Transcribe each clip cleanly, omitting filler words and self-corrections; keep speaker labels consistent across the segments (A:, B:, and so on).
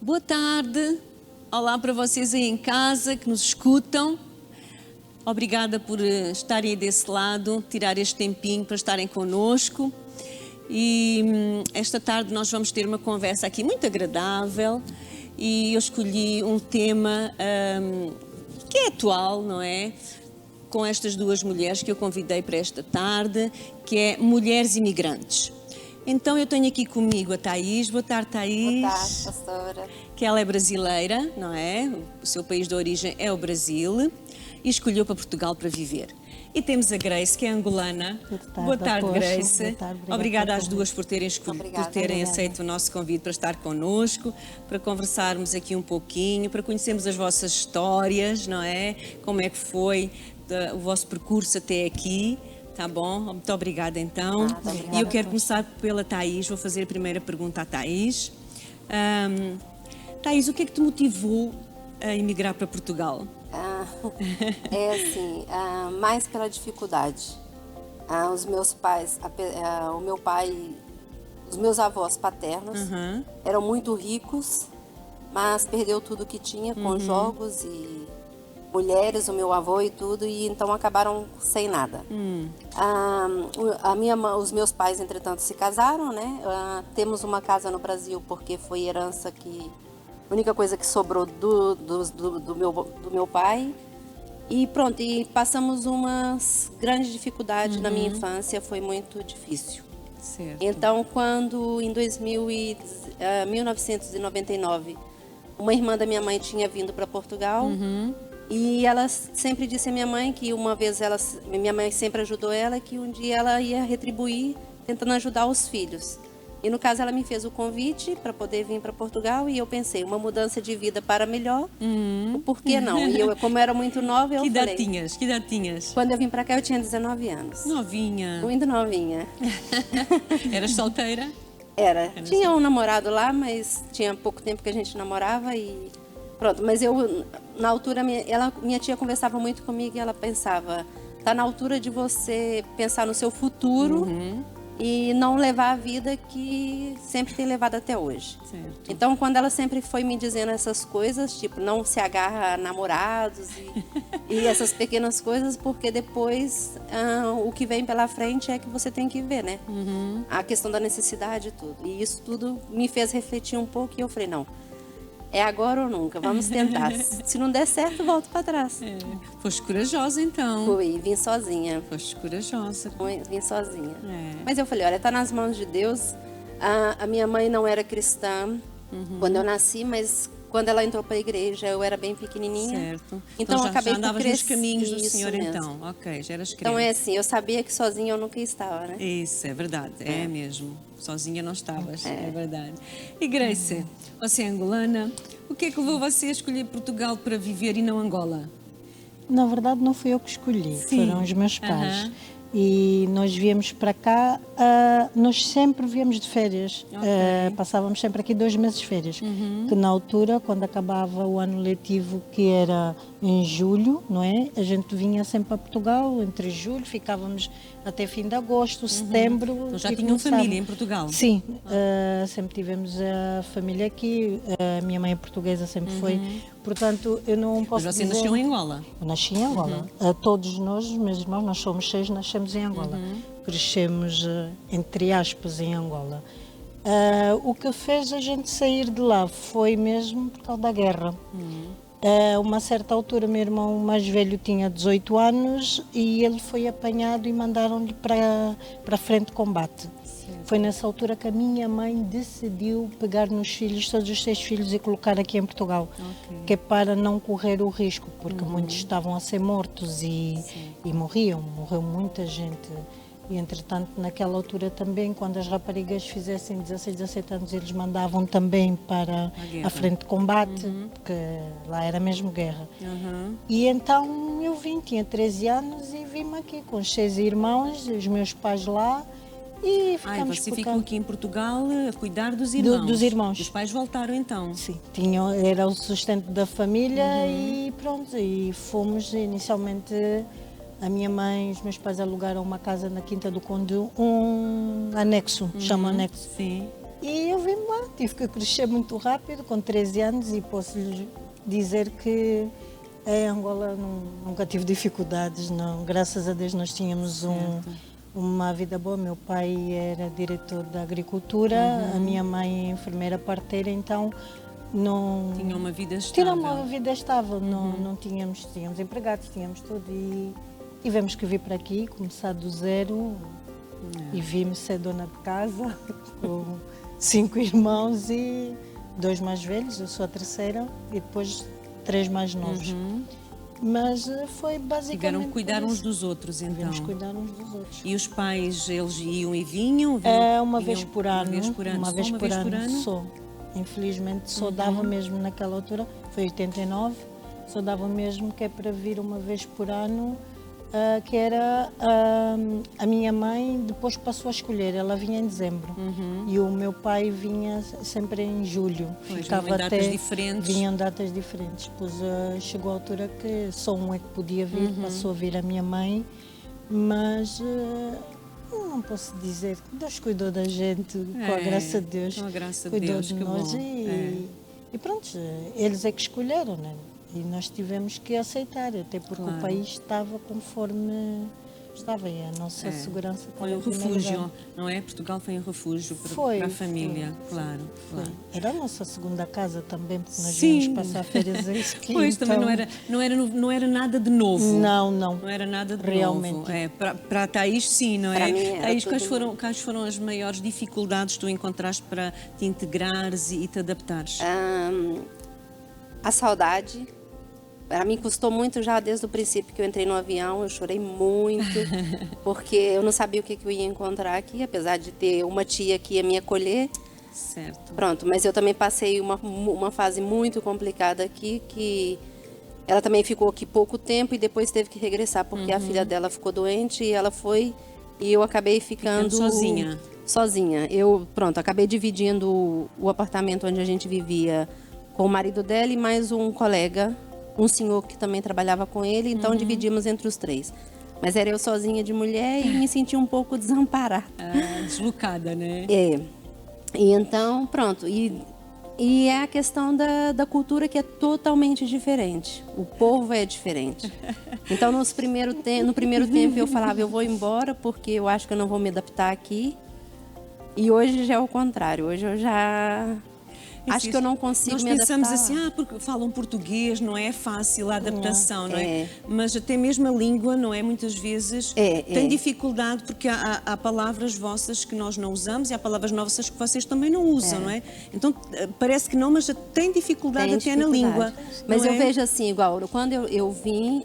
A: Boa tarde, olá para vocês aí em casa que nos escutam. Obrigada por estarem aí desse lado, tirar este tempinho para estarem connosco. E esta tarde nós vamos ter uma conversa aqui muito agradável e eu escolhi um tema que é atual, não é? Com estas duas mulheres que eu convidei para esta tarde, que é mulheres imigrantes. Então eu tenho aqui comigo a Thaís. Boa tarde, Thaís.
B: Boa tarde, pastora.
A: Que ela é brasileira, não é? O seu país de origem é o Brasil e escolheu para Portugal para viver. E temos a Grace, que é angolana. Boa tarde, Grace.
B: Boa tarde,
A: obrigada às duas por terem
B: Obrigada.
A: aceito o nosso convite para estar connosco, para conversarmos aqui um pouquinho, para conhecermos as vossas histórias, não é? Como é que foi o vosso percurso até aqui. Tá bom? Muito obrigada, então.
B: Obrigada,
A: e eu quero começar pela Thaís. Vou fazer a primeira pergunta à Thaís. Thaís, o que é que te motivou a emigrar para Portugal?
B: É assim, mais pela dificuldade. Os meus pais, o meu pai, os meus avós paternos eram muito ricos, mas perdeu tudo que tinha com jogos e mulheres, o meu avô e tudo, e então acabaram sem nada. Os meus pais, entretanto, se casaram, né? Temos uma casa no Brasil porque foi herança que... A única coisa que sobrou do meu pai. E pronto, e passamos umas grandes dificuldades na minha infância, foi muito difícil.
A: Certo.
B: Então, quando em 1999, uma irmã da minha mãe tinha vindo para Portugal, e ela sempre disse à minha mãe que uma vez minha mãe sempre ajudou ela, que um dia ela ia retribuir tentando ajudar os filhos. E no caso ela me fez o convite para poder vir para Portugal e eu pensei, uma mudança de vida para melhor, por que não? E eu, como era muito nova, eu falei...
A: Que idade tinhas?
B: Quando eu vim para cá eu tinha 19 anos.
A: Novinha.
B: Muito novinha.
A: Eras solteira?
B: Era. Tinha um namorado lá, mas tinha pouco tempo que a gente namorava e... Pronto, mas eu, na altura, minha tia conversava muito comigo e ela pensava, tá na altura de você pensar no seu futuro e não levar a vida que sempre tem levado até hoje.
A: Certo.
B: Então, quando ela sempre foi me dizendo essas coisas, tipo, não se agarra a namorados e essas pequenas coisas, porque depois o que vem pela frente é que você tem que ver, né? A questão da necessidade e tudo. E isso tudo me fez refletir um pouco e eu falei, não, é agora ou nunca, vamos tentar. Se não der certo, volto para trás.
A: Foste corajosa, então.
B: Fui, vim sozinha.
A: Foste corajosa.
B: Vim sozinha.
A: É.
B: Mas eu falei, olha, tá nas mãos de Deus. A minha mãe não era cristã quando eu nasci, mas quando ela entrou para a igreja, eu era bem pequenininha.
A: Certo.
B: Então
A: já,
B: acabei
A: já andavas
B: por
A: nos caminhos do
B: Isso
A: Senhor,
B: mesmo.
A: então. Ok, já eras crente.
B: Então é assim, eu sabia que sozinha eu nunca estava, né?
A: Isso, é verdade. É mesmo. Sozinha não estavas. É verdade. E Grace, você é angolana. O que é que levou você a escolher Portugal para viver e não Angola?
C: Na verdade, não fui eu que escolhi, foram os meus pais. E nós viemos para cá, nós sempre viemos de férias, passávamos sempre aqui 2 meses de férias, que na altura, quando acabava o ano letivo, que era em julho, não é? A gente vinha sempre para Portugal, entre julho, ficávamos até fim de agosto, setembro.
A: Então já
C: e
A: tinham
C: começava.
A: família em Portugal?
C: Sim, sempre tivemos a família aqui, a minha mãe é portuguesa, sempre foi, portanto eu não posso
A: Mas você
C: dizer...
A: nasceu em Angola?
C: Eu nasci em Angola. Todos nós, meus irmãos, nós somos 6, nascemos em Angola. Crescemos, entre aspas, em Angola. O que fez a gente sair de lá foi mesmo por causa da guerra. A uma certa altura, meu irmão mais velho tinha 18 anos e ele foi apanhado e mandaram-lhe para a frente de combate. Foi nessa altura que a minha mãe decidiu pegar nos filhos, todos os 6 filhos, e colocar aqui em Portugal. Que é para não correr o risco, porque muitos estavam a ser mortos e morriam. Morreu muita gente. E, entretanto, naquela altura também, quando as raparigas fizessem 16, 17 anos, eles mandavam também para a frente de combate, porque lá era mesmo guerra. E então eu vim, tinha 13 anos e vim aqui com os 6 irmãos, os meus pais lá, e ficamos
A: você
C: por
A: ficou
C: cá.
A: aqui em Portugal a cuidar dos irmãos.
C: Dos irmãos.
A: Os pais voltaram então?
C: Sim, era o sustento da família e pronto, e fomos inicialmente, a minha mãe e os meus pais alugaram uma casa na Quinta do Conde, um anexo, chama anexo.
A: Sim.
C: E eu vim lá, tive que crescer muito rápido, com 13 anos, e posso lhes dizer que em Angola nunca tive dificuldades, não. Graças a Deus nós tínhamos uma vida boa. Meu pai era diretor da agricultura, a minha mãe enfermeira parteira, então não...
A: Tinha uma vida estável.
C: Tinha uma vida estável, não tínhamos empregados, tínhamos tudo, e tivemos que vir para aqui, começar do zero, e vim-me ser dona de casa, com 5 irmãos e 2 mais velhos, eu sou a terceira, e depois 3 mais novos. Mas foi basicamente
A: Tiveram que cuidar
C: por isso.
A: uns dos outros, então.
C: Tivemos que cuidar uns dos outros.
A: E os pais, eles iam e vinham?
C: Uma vez por ano.
A: Uma vez por ano.
C: Uma vez
A: Só
C: por ano só. Infelizmente só dava mesmo naquela altura, foi 89, só dava mesmo que é para vir uma vez por ano, que era a minha mãe depois passou a escolher, ela vinha em dezembro e o meu pai vinha sempre em julho.
A: Pois,
C: ficava
A: vinham em datas
C: até
A: diferentes.
C: Vinham datas diferentes, pois chegou a altura que só um é que podia vir, passou a vir a minha mãe, mas não posso dizer que Deus cuidou da gente, com a graça de Deus,
A: com a graça de
C: cuidou
A: Deus,
C: de
A: que
C: nós
A: bom.
C: e pronto, eles é que escolheram, né? E nós tivemos que aceitar, até porque
A: Claro.
C: o país estava conforme estava, e a nossa segurança estava
A: Foi um
C: em primeiro
A: refúgio,
C: lugar.
A: não é? Portugal foi um refúgio para,
C: Foi,
A: para a família,
C: foi.
A: claro. claro.
C: Era a nossa segunda casa também, porque nós
A: Sim.
C: viemos passar férias aqui.
A: Pois, também não era nada de novo.
C: Não.
A: Não era nada de
C: Realmente.
A: novo. É, para a Thaís, sim, não é?
B: Para mim era
A: Thaís,
B: tudo
A: quais foram as maiores dificuldades que tu encontraste para te integrares e te adaptares?
B: A saudade. Para mim custou muito já desde o princípio que eu entrei no avião, eu chorei muito, porque eu não sabia o que eu ia encontrar aqui, apesar de ter uma tia que ia me acolher.
A: Certo.
B: Pronto, mas eu também passei uma fase muito complicada aqui, que ela também ficou aqui pouco tempo e depois teve que regressar, porque a filha dela ficou doente e ela foi, e eu acabei ficando
A: sozinha.
B: Sozinha. Eu, pronto, acabei dividindo o apartamento onde a gente vivia com o marido dela e mais um colega, um senhor que também trabalhava com ele, então dividimos entre os 3. Mas era eu sozinha de mulher e me senti um pouco desamparada.
A: Deslocada, né?
B: É. E então, pronto. E é a questão da cultura que é totalmente diferente. O povo é diferente. Então, no primeiro tempo eu falava, eu vou embora porque eu acho que eu não vou me adaptar aqui. E hoje já é o contrário. Hoje eu já... acho que eu não consigo me adaptar.
A: Nós pensamos assim, porque falam português, não é fácil a adaptação, não é?
B: É.
A: Mas até mesmo a língua, não é? Muitas vezes tem dificuldade, porque há palavras vossas que nós não usamos e há palavras nossas que vocês também não usam, não é? Então, parece que não, mas tem dificuldade
B: Tem
A: até na língua.
B: Mas
A: não
B: eu
A: é?
B: vejo assim, igual, quando eu vim,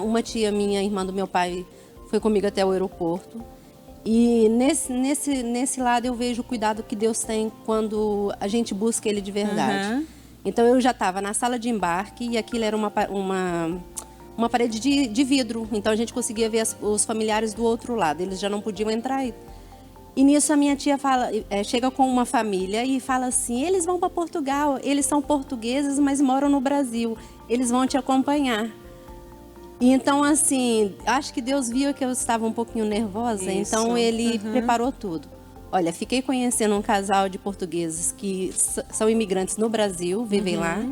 B: uma tia minha, irmã do meu pai, foi comigo até o aeroporto. E nesse lado eu vejo o cuidado que Deus tem quando a gente busca Ele de verdade. Então eu já estava na sala de embarque e aquilo era uma parede de vidro. Então a gente conseguia ver os familiares do outro lado, eles já não podiam entrar. E nisso a minha tia chega com uma família e fala assim, eles vão para Portugal, eles são portugueses, mas moram no Brasil, eles vão te acompanhar. E então, assim, acho que Deus viu que eu estava um pouquinho nervosa,
A: Isso.
B: então Ele preparou tudo. Olha, fiquei conhecendo um casal de portugueses que são imigrantes no Brasil, vivem lá.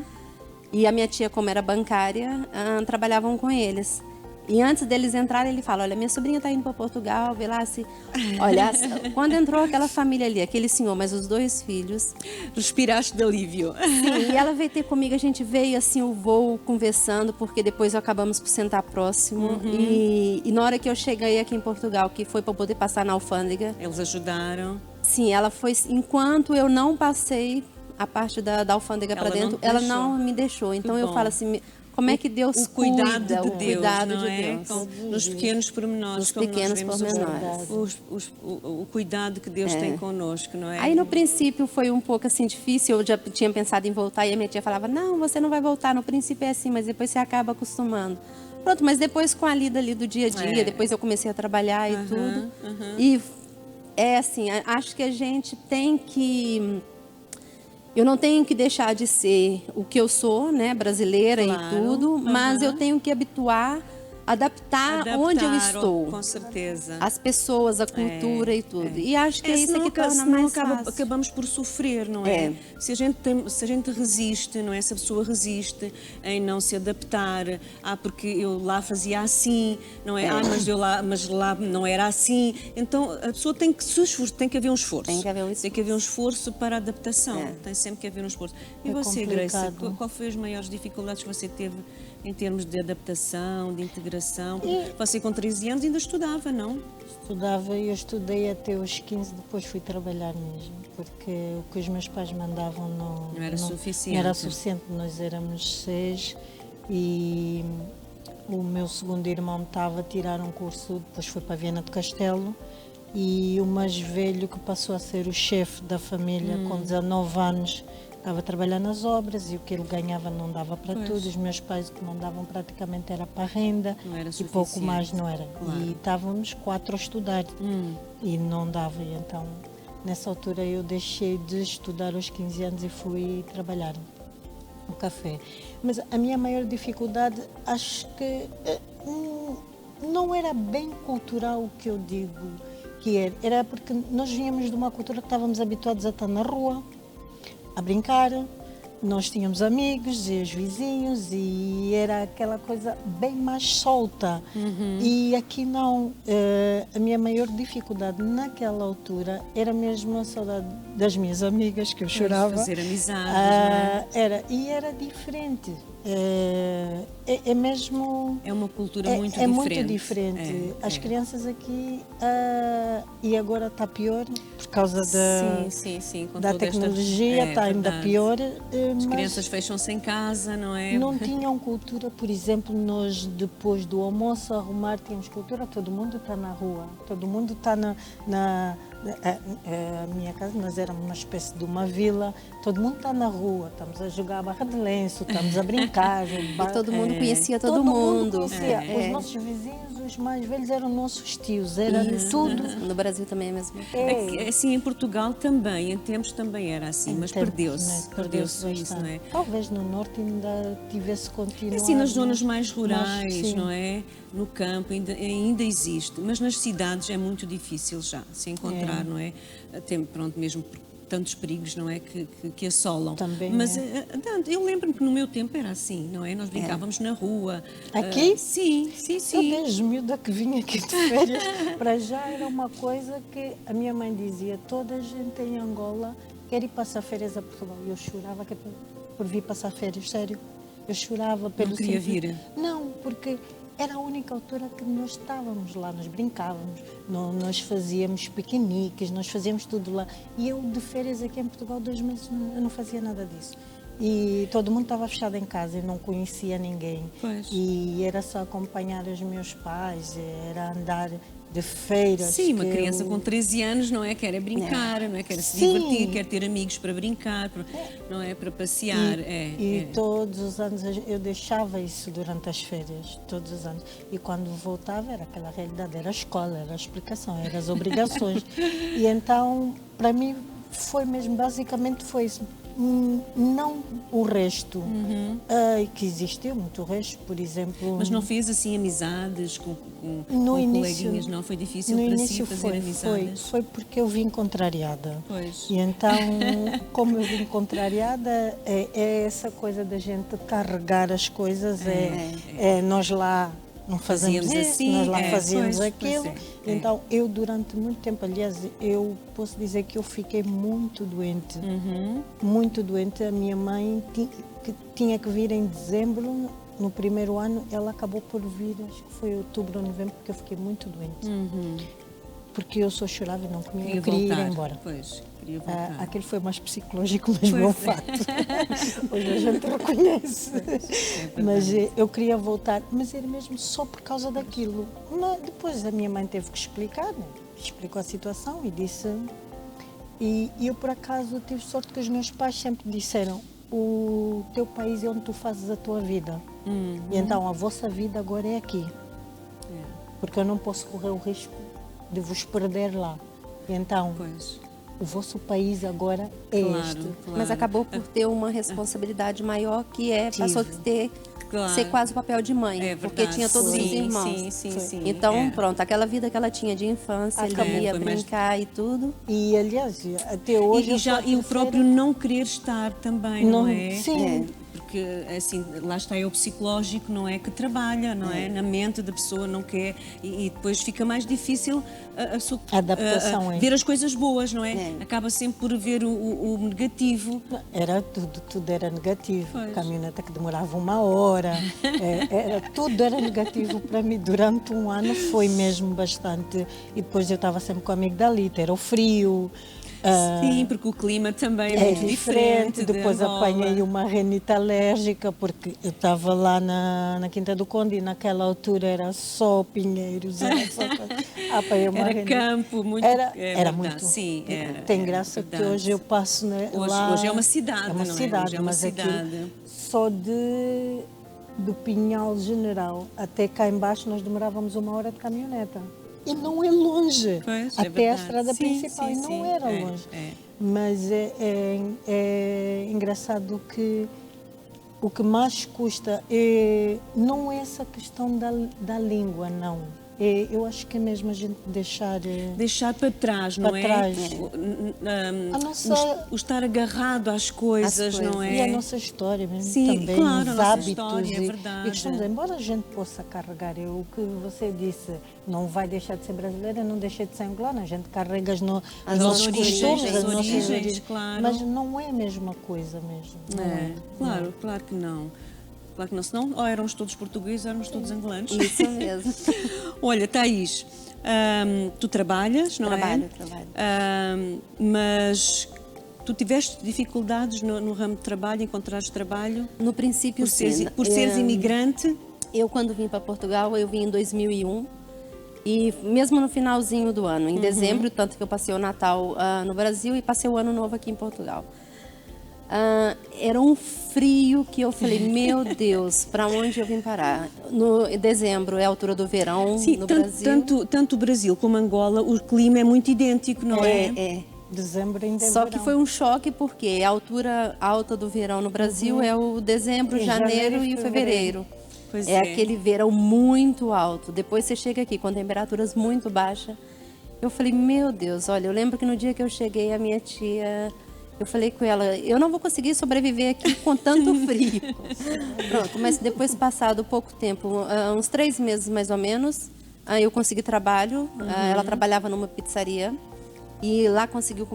B: E a minha tia, como era bancária, trabalhavam com eles. E antes deles entrarem, ele fala, olha, minha sobrinha está indo para Portugal, vê lá se... Olha, quando entrou aquela família ali, aquele senhor, mas os 2 filhos...
A: Respiraste de alívio.
B: Sim, e ela veio ter comigo, a gente veio assim, o voo, conversando, porque depois acabamos por sentar próximo. E na hora que eu cheguei aqui em Portugal, que foi para poder passar na alfândega...
A: Eles ajudaram.
B: Sim, ela foi... Enquanto eu não passei a parte da alfândega para
A: Ela não
B: dentro,
A: te
B: ela
A: deixou.
B: não me deixou. Então eu
A: bom.
B: falo assim... como é que Deus
A: o cuidado
B: cuida,
A: de
B: o
A: Deus,
B: cuidado
A: não
B: de
A: é?
B: Deus.
A: Nos pequenos pormenores,
B: Nos
A: como
B: pequenos
A: nós vemos
B: pormenores.
A: o cuidado que Deus tem connosco, não é?
B: Aí no princípio foi um pouco assim difícil, eu já tinha pensado em voltar e a minha tia falava, não, você não vai voltar, no princípio é assim, mas depois você acaba acostumando. Pronto, mas depois com a lida ali do dia a dia, depois eu comecei a trabalhar e tudo. E é assim, acho que a gente tem que... Eu não tenho que deixar de ser o que eu sou, né, brasileira
A: Claro,
B: e tudo, mas eu tenho que adaptar onde eu estou.
A: Com certeza.
B: As pessoas, a cultura e tudo. E acho que é isso que torna mais fácil.
A: Acabamos por sofrer, não é? Se a gente resiste, não é? Se a pessoa resiste em não se adaptar, porque eu lá fazia assim, não é? Mas lá não era assim. Então a pessoa tem que se esforçar, tem que haver um esforço.
B: Tem que haver um esforço.
A: Tem que haver um esforço para a adaptação. Tem sempre que haver um esforço. E você, Grace, qual foi as maiores dificuldades que você teve em termos de adaptação, de integração? Você com 13 anos ainda estudava, não?
C: Estudava e eu estudei até os 15, depois fui trabalhar mesmo, porque o que os meus pais mandavam não
A: era suficiente.
C: Não era suficiente, nós éramos 6 e o meu segundo irmão estava a tirar um curso, depois foi para Viana do Castelo e o mais velho que passou a ser o chefe da família com 19 anos estava a trabalhar nas obras e o que ele ganhava não dava para tudo. Os meus pais o que mandavam praticamente era para a renda e pouco mais não era. Claro. E estávamos 4 a estudar e não dava. E então, nessa altura, eu deixei de estudar aos 15 anos e fui trabalhar no café. Mas a minha maior dificuldade, acho que não era bem cultural o que eu digo que era porque nós vínhamos de uma cultura que estávamos habituados a estar na rua, a brincar, nós tínhamos amigos e os vizinhos e era aquela coisa bem mais solta. E aqui não, a minha maior dificuldade naquela altura era mesmo a saudade das minhas amigas, que eu chorava.
A: Fazer amizades, não é?
C: Era diferente. É mesmo...
A: É uma cultura muito diferente.
C: É muito diferente. As crianças aqui, e agora está pior por causa da tecnologia, está ainda pior.
A: As crianças fecham-se em casa, não é?
C: Não tinham cultura, por exemplo, nós depois do almoço arrumar, tínhamos cultura, todo mundo está na rua, todo mundo está a minha casa, nós éramos uma espécie de uma vila, todo mundo está na rua, estamos a jogar a barra de lenço, estamos a brincar.
B: E todo mundo conhecia todo mundo.
C: Conhecia. Os nossos vizinhos, os mais velhos, eram nossos tios, era tudo.
B: No Brasil também é mesmo.
A: Assim, em Portugal também, em tempos também era assim, mas perdeu-se. Perdeu-se isso, não é?
C: Talvez no norte ainda tivesse continuado.
A: Assim, nas zonas mais rurais, não é? No campo ainda existe, mas nas cidades é muito difícil já se encontrar, não é? Tem, pronto, mesmo por tantos perigos, não é? Que assolam.
C: Também
A: mas eu lembro-me que no meu tempo era assim, não é? Nós brincávamos na rua.
C: Aqui?
A: Sim.
C: Eu desde miúda que vim aqui de férias, para já era uma coisa que a minha mãe dizia, toda a gente em Angola quer ir passar férias a Portugal. Eu chorava por vir passar férias, sério. Eu chorava pelo...
A: Não queria vir?
C: Não, porque era a única altura que nós estávamos lá, nós brincávamos, nós fazíamos piqueniques, nós fazíamos tudo lá. E eu de férias aqui em Portugal, 2 meses, eu não fazia nada disso. E todo mundo estava fechado em casa e não conhecia ninguém.
A: Pois.
C: E era só acompanhar os meus pais, era andar de feiras.
A: Sim, uma criança com 13 anos, não é? Quer brincar, não é? Quer se divertir, quer ter amigos para brincar, não é? Para passear.
C: E todos os anos eu deixava isso durante as férias, todos os anos. E quando voltava era aquela realidade, era a escola, era a explicação, eram as obrigações. E então, para mim, foi mesmo, basicamente foi isso. Não o resto, que existiu muito resto, por exemplo.
A: Mas não fez assim amizades com coleguinhas, não? Foi difícil para si fazer amizades?
C: Foi porque eu vim contrariada.
A: Pois.
C: E então, como eu vim contrariada, é essa coisa da gente carregar as coisas, nós lá não fazemos isso,
A: assim,
C: nós lá fazíamos aquilo.
A: Pois
C: Então, eu durante muito tempo, aliás, eu posso dizer que eu fiquei muito doente. Muito doente. A minha mãe tinha que vir em dezembro, no primeiro ano, ela acabou por vir, acho que foi outubro ou novembro, porque eu fiquei muito doente. porque eu só chorava e não comia,
A: Queria
C: eu queria
A: voltar.
C: ir embora.
A: Pois, queria voltar.
C: Aquele foi mais psicológico, mas não é um
A: Pois é.
C: facto. Hoje a gente reconhece. Mas eu queria voltar, mas era mesmo só por causa daquilo. Mas depois a minha mãe teve que explicar, né? Explicou a situação e disse... E eu, por acaso, tive sorte que os meus pais sempre disseram: o teu país é onde tu fazes a tua vida. E então a vossa vida agora é aqui. Porque eu não posso correr o risco de vos perder lá. E então,
A: Pois,
C: o vosso país agora é
A: claro,
C: este.
A: claro.
B: Mas acabou por ter uma responsabilidade maior, que passou a ter
A: Claro.
B: ser quase o papel de mãe,
A: É
B: porque
A: verdade.
B: tinha todos os
A: Sim,
B: irmãos.
A: sim.
B: Então,
A: É.
B: pronto, aquela vida que ela tinha de infância, ele
C: Acabou.
B: ia
A: Foi mais-
B: brincar e tudo.
C: E, aliás, até hoje...
A: E
C: eu sou a
A: o
C: terceira-
A: próprio não querer estar também, não,
C: Não-
A: é?
C: sim.
A: Porque, assim, lá está é o psicológico, não é? Que trabalha, não é? Na mente da pessoa, não quer. E depois fica mais difícil
C: A adaptação, é.
A: ver as coisas boas, não é?
B: É.
A: Acaba sempre por ver o negativo.
C: Era tudo era negativo.
A: Pois.
C: Caminhoneta que demorava 1 hora, tudo era negativo para mim. Durante um ano foi mesmo bastante. E depois eu estava sempre com a amigdalite, era o frio.
A: Sim, porque o clima também é,
C: É
A: muito diferente. de
C: Depois
A: Angola.
C: apanhei uma renite alérgica, porque eu estava lá na Quinta do Conde e naquela altura era só pinheiros. Apanhei uma
A: Era
C: renite.
A: campo, muito.
C: Era
A: verdade.
C: muito.
A: Sim, era.
C: Tem
A: era
C: graça que
A: verdade.
C: hoje eu passo
A: Hoje-
C: lá.
A: hoje é uma cidade,
C: É uma
A: não é?
C: cidade,
A: Hoje é uma
C: mas aquilo
A: cidade.
C: só do Pinhal General até cá embaixo nós demorávamos 1 hora de caminhoneta. E não é longe.
A: Pois, é
C: até a
A: verdade.
C: estrada
A: Sim,
C: principal.
A: sim,
C: E não
A: sim.
C: era
A: É,
C: longe.
A: é.
C: Mas é engraçado que o que mais custa não é essa questão da língua, não. Eu acho que é mesmo a gente deixar...
A: Deixar para trás,
C: Para
A: não é?
C: trás.
A: A
C: A nossa-
A: o estar agarrado às coisas,
B: Às
A: não
B: coisas.
A: é?
C: E a nossa história mesmo
A: Sim,
C: também,
A: claro, a
C: os
A: nossa
C: hábitos.
A: história, é verdade.
C: E costumes, embora a gente possa carregar, o que você disse, não vai deixar de ser brasileira, não deixa de ser angolana, a gente carrega os nossos
A: origens,
C: costumes,
A: as
C: as nossas
A: origens,
C: origens,
A: claro.
C: mas não é a mesma coisa mesmo. Não
A: É, claro, claro que não. Claro que não, senão ou éramos todos portugueses ou éramos todos angolanos.
B: Isso mesmo.
A: Olha, Thaís, tu trabalhas, não
B: Trabalho.
A: é? Mas tu tiveste dificuldades no ramo de trabalho, encontrares trabalho?
B: No princípio,
A: Por seres imigrante?
B: Eu, quando vim para Portugal, eu vim em 2001. E mesmo no finalzinho do ano, em dezembro, tanto que eu passei o Natal no Brasil e passei o Ano Novo aqui em Portugal. Era um frio que eu falei, meu Deus, para onde eu vim parar? No dezembro é a altura do verão
A: Sim,
B: no Brasil.
A: tanto o Brasil como Angola, o clima é muito idêntico, não é?
B: É.
C: Dezembro ainda é
B: Só
C: verão.
B: que foi um choque porque a altura alta do verão no Brasil é o dezembro,
C: Em
B: janeiro
C: janeiro e
B: e o fevereiro.
A: Pois
B: É
A: é.
B: aquele verão muito alto. Depois você chega aqui com temperaturas muito baixas. Eu falei, meu Deus, olha, eu lembro que no dia que eu cheguei, a minha tia, eu falei com ela, eu não vou conseguir sobreviver aqui com tanto frio. Pronto, mas depois passado pouco tempo, uns 3 meses mais ou menos, aí eu consegui trabalho. Ela trabalhava numa pizzaria. E lá conseguiu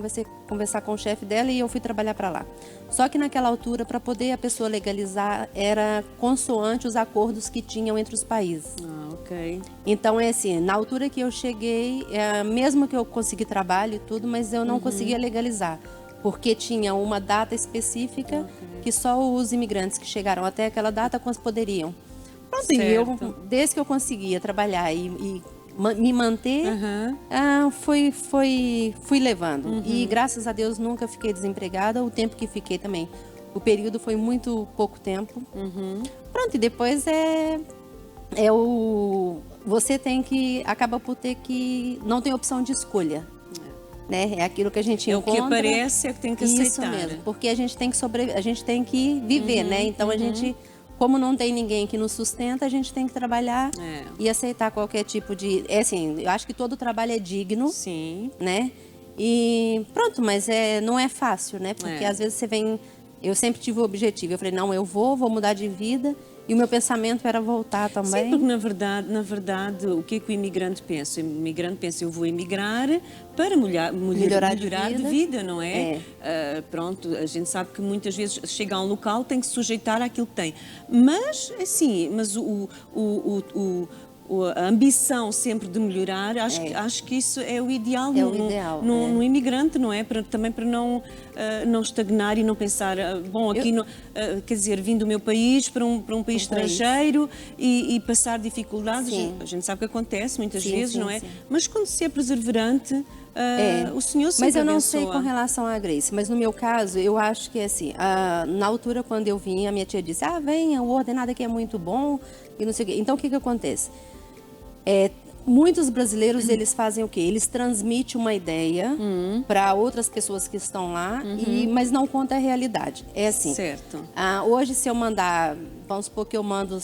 B: conversar com o chefe dela e eu fui trabalhar para lá. Só que naquela altura, para poder a pessoa legalizar, era consoante os acordos que tinham entre os países.
A: Ok.
B: Então, é assim, na altura que eu cheguei, mesmo que eu consegui trabalho e tudo, mas eu não conseguia legalizar. Porque tinha uma data específica que só os imigrantes que chegaram até aquela data poderiam. Pronto, e eu,
A: Certo.
B: desde que eu conseguia trabalhar e me manter, fui levando. E graças a Deus nunca fiquei desempregada. O tempo que fiquei também, o período foi muito pouco tempo. Pronto, e depois você tem que, acaba por ter que, não tem opção de escolha. Né? É aquilo que a gente
A: É o
B: encontra.
A: que aparece, é que tem que
B: Isso
A: aceitar.
B: mesmo, porque a gente tem que a gente tem que viver, né? Então a gente, como não tem ninguém que nos sustenta, a gente tem que trabalhar
A: É.
B: e aceitar qualquer tipo de, assim, eu acho que todo trabalho é digno,
A: Sim.
B: né? E pronto, mas não é fácil, né? Porque
A: É.
B: às vezes você vem, eu sempre tive o objetivo, eu falei, não, eu vou mudar de vida. E o meu pensamento era voltar também.
A: Sim, porque na verdade, o que é que o imigrante pensa? O imigrante pensa, eu vou emigrar para melhorar de vida, não é? Pronto, a gente sabe que muitas vezes chega a um local tem que se sujeitar àquilo que tem. Mas, assim, a ambição sempre de melhorar, acho que isso é o ideal, no imigrante, não é? Também para não estagnar e não pensar, aqui, quer dizer, vim do meu país para um país estrangeiro e passar dificuldades.
B: Sim.
A: A gente sabe que acontece muitas vezes,
B: sim,
A: não é?
B: sim.
A: Mas quando se é perseverante, o Senhor sempre
B: Mas eu não
A: abençoa.
B: sei com relação à Grace, mas no meu caso, eu acho que assim, na altura quando eu vim, a minha tia disse, venha, o ordenado aqui é muito bom, e não sei o quê. Então, o que que acontece? Muitos brasileiros, eles fazem o quê? Eles transmitem uma ideia para outras pessoas que estão lá, mas não conta a realidade. É assim.
A: Certo.
B: Hoje, se eu mandar, vamos supor que eu mando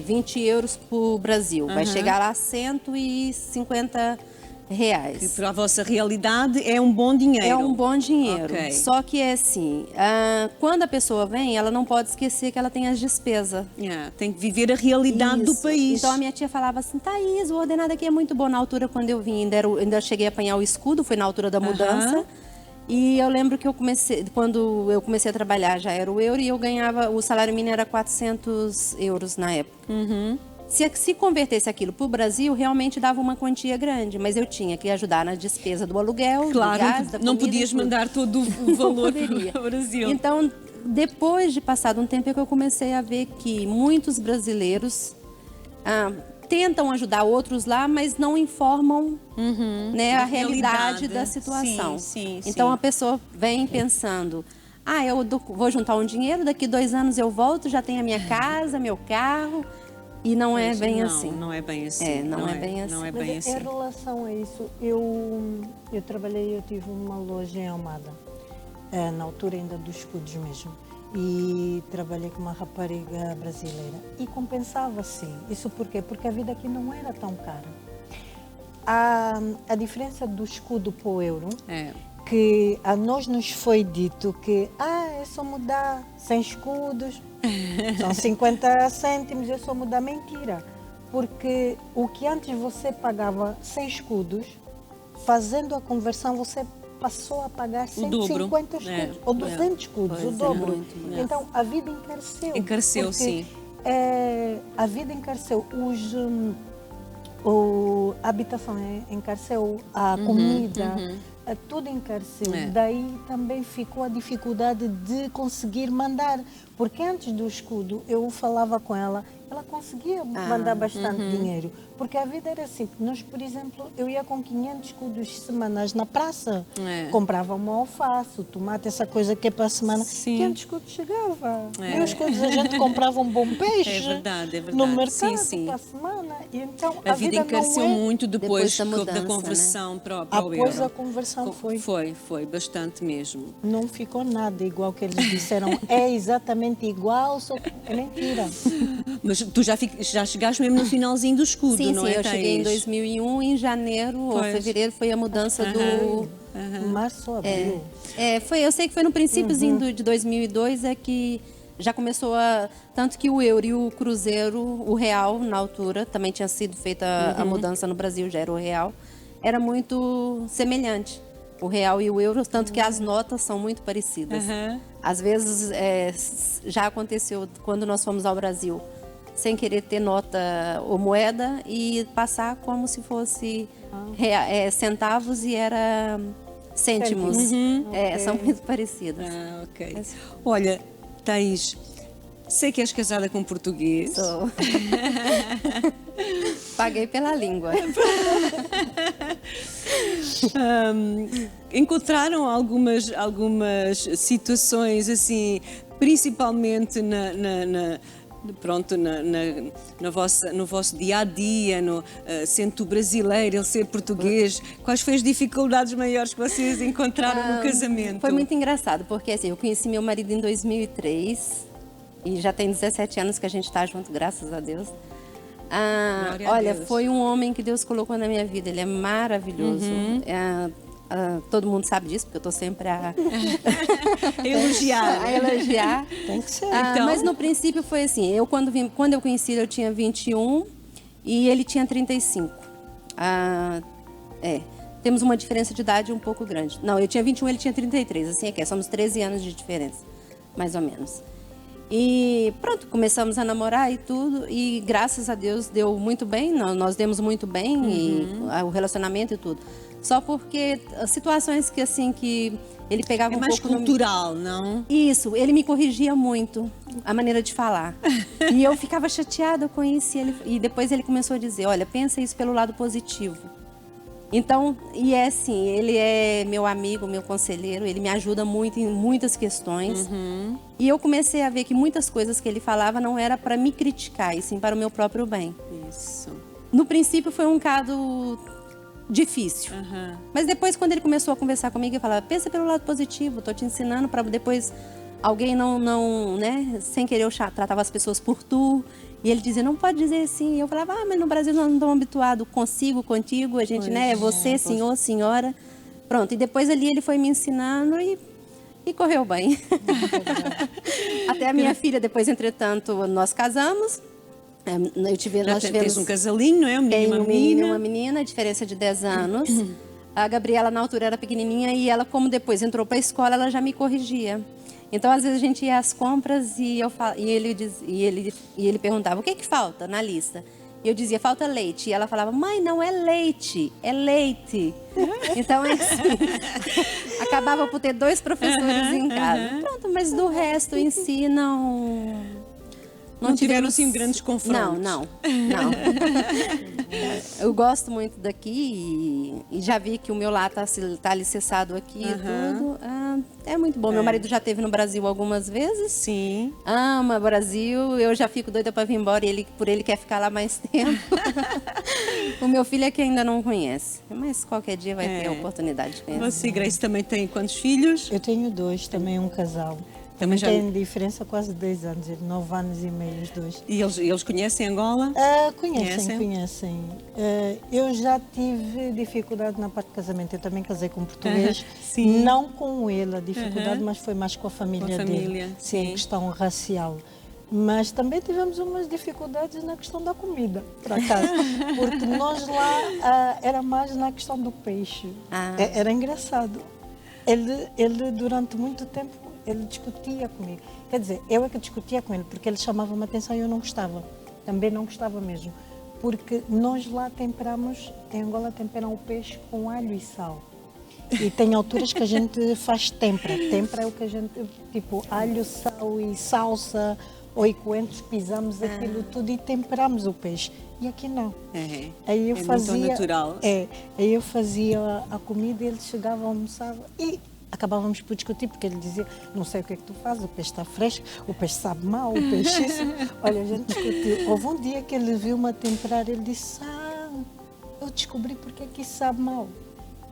B: 20 euros para o Brasil, vai chegar lá 150 reais.
A: E para a vossa realidade é um bom dinheiro.
B: É um bom dinheiro.
A: Ok.
B: Só que é assim, quando a pessoa vem, ela não pode esquecer que ela tem as despesas.
A: Tem que viver a realidade do
B: Isso.
A: país.
B: Então a minha tia falava assim, Thaís, o ordenado aqui é muito bom. Na altura, quando eu vim, ainda cheguei a apanhar o escudo, foi na altura da mudança. E eu lembro que quando eu comecei a trabalhar, já era o euro, e eu ganhava, o salário mínimo era 400 euros na época. Se convertesse aquilo para o Brasil, realmente dava uma quantia grande, mas eu tinha que ajudar na despesa do aluguel,
A: Claro,
B: do gás, da
A: não
B: comida,
A: podias
B: e tudo.
A: mandar todo o valor
B: Poderia.
A: para o Brasil.
B: Então, depois de passado um tempo, é que eu comecei a ver que muitos brasileiros tentam ajudar outros lá, mas não informam a realidade da situação.
A: Sim.
B: Então, a pessoa vem pensando... eu vou juntar um dinheiro, daqui 2 anos eu volto, já tenho a minha casa, meu carro... E não é bem assim.
A: Não é bem assim.
B: Não é bem assim.
A: Não é
C: Mas
A: bem assim.
C: em relação a isso, eu tive uma loja em Almada, na altura ainda dos escudos mesmo, e trabalhei com uma rapariga brasileira e compensava sim. Isso por quê? Porque a vida aqui não era tão cara. A diferença do escudo para o euro, que a nós nos foi dito que é só mudar 100 escudos, são 50 cêntimos, é só mudar. Mentira, porque o que antes você pagava 100 escudos, fazendo a conversão você passou a pagar 150 escudos, ou 200 escudos, o dobro. Então a vida encareceu.
A: Encareceu, sim.
C: A vida encareceu, a habitação encareceu, a comida, tudo encareceu. Daí também ficou a dificuldade de conseguir mandar, porque antes do escudo eu falava com ela conseguia mandar bastante dinheiro, porque a vida era assim. Nós, por exemplo, eu ia com 500 escudos semanais na praça, comprava uma alface, o tomate, essa coisa que é para a semana, 500 escudos chegava. E os escudos a gente comprava um bom peixe
A: É verdade.
C: no mercado para a semana. E então,
A: a vida encareceu muito depois da conversão para o euro.
C: Após a conversão
A: Foi bastante mesmo.
C: Não ficou nada igual que eles disseram. É exatamente igual, só é mentira.
A: Mas tu já chegaste mesmo no finalzinho do escudo, não é,
B: Sim, eu
A: Thaís?
B: cheguei em 2001, em janeiro ou fevereiro foi a mudança do...
C: Março, abril.
B: Eu sei que foi no princípiozinho de 2002 que já começou tanto que o euro e o cruzeiro, o real na altura, também tinha sido feita a mudança no Brasil, já era o real, era muito semelhante. O real e o euro, tanto que as notas são muito parecidas. Às vezes, já aconteceu quando nós fomos ao Brasil, sem querer ter nota ou moeda e passar como se fosse centavos e era cêntimos. São muito parecidas.
A: Ok. Olha, Thaís, sei que és casada com um português.
B: Sou. Paguei pela língua.
A: Encontraram algumas situações assim, principalmente no vosso dia a dia, sendo tu brasileiro, ele ser português, quais foram as dificuldades maiores que vocês encontraram no casamento?
B: Foi muito engraçado, porque assim, eu conheci meu marido em 2003 e já tem 17 anos que a gente está junto, graças a Deus. Olha, foi um homem que Deus colocou na minha vida, ele é maravilhoso. Todo mundo sabe disso, porque eu estou sempre a elogiar.
C: Tem que ser.
B: Mas no princípio foi assim, quando eu conheci ele, eu tinha 21 e ele tinha 35. Temos uma diferença de idade um pouco grande. Não, eu tinha 21, ele tinha 33, assim somos 13 anos de diferença, mais ou menos. E pronto, começamos a namorar e tudo. E graças a Deus deu muito bem, nós demos muito bem, e o relacionamento e tudo. Só porque as situações que assim, que ele pegava
A: É
B: um
A: mais
B: pouco...
A: cultural, não?
B: Isso, ele me corrigia muito a maneira de falar. E eu ficava chateada com isso. E depois ele começou a dizer, olha, pensa isso pelo lado positivo. Então, e é assim, ele é meu amigo, meu conselheiro, ele me ajuda muito em muitas questões. E eu comecei a ver que muitas coisas que ele falava não era para me criticar, e sim para o meu próprio bem.
A: Isso.
B: No princípio foi um caso difícil. Mas depois, quando ele começou a conversar comigo, eu falava, pensa pelo lado positivo, tô te ensinando para depois alguém não, né, sem querer eu tratava as pessoas por tu. E ele dizia, não pode dizer assim. Eu falava, mas no Brasil nós não estamos habituados consigo, contigo, a gente, né, é você, senhor, senhora. Pronto, e depois ali ele foi me ensinando e correu bem. Até a minha filha, depois, entretanto, nós casamos. Nós tivemos
A: Tens um casalinho, não é? Um menino e uma
B: um menino e
A: menina.
B: uma menina, diferença de 10 anos. A Gabriela, na altura, era pequenininha e ela, como depois entrou para a escola, ela já me corrigia. Então, às vezes, a gente ia às compras e ele perguntava, o que falta na lista? E eu dizia, falta leite. E ela falava, mãe, não é leite, é leite. Então, é assim. Acabava por ter 2 professores em casa. Pronto, mas do resto em si,
A: Não tiveram, assim, grandes confrontos?
B: Não. Eu gosto muito daqui e já vi que o meu lar tá alicerçado aqui e tudo. É muito bom. Meu marido já esteve no Brasil algumas vezes.
A: Sim.
B: Ama o Brasil. Eu já fico doida para vir embora e por ele quer ficar lá mais tempo. O meu filho é que ainda não conhece. Mas qualquer dia vai ter a oportunidade de conhecer.
A: Você, Grace, também tem quantos filhos?
C: Eu tenho 2, também um casal.
A: Também já...
C: Tem diferença quase 10 anos, 9 anos e meio os 2.
A: E eles conhecem Angola?
C: Conhecem. Eu já tive dificuldade na parte de casamento. Eu também casei com um português.
A: Sim.
C: Não com ele a dificuldade, mas foi mais com a família dele.
A: Sim.
C: Questão racial. Mas também tivemos umas dificuldades na questão da comida, por acaso. Porque nós lá era mais na questão do peixe. Era engraçado. Ele durante muito tempo, ele discutia comigo. Quer dizer, eu é que discutia com ele, porque ele chamava-me atenção e eu não gostava. Também não gostava mesmo. Porque nós lá temperamos, em Angola temperam o peixe com alho e sal. E tem alturas que a gente faz tempera. Tempera é o que a gente, tipo, alho, sal e salsa, ou coentros, pisamos aquilo tudo e temperamos o peixe. E aqui não. Aí eu fazia,
A: muito natural.
C: aí eu fazia a comida e ele chegava, almoçava e acabávamos por discutir, porque ele dizia, não sei o que é que tu fazes, o peixe está fresco, o peixe sabe mal, o peixe isso. Olha, a gente discutiu. Houve um dia que ele viu-me a temperar, ele disse, eu descobri porque é que isso sabe mal.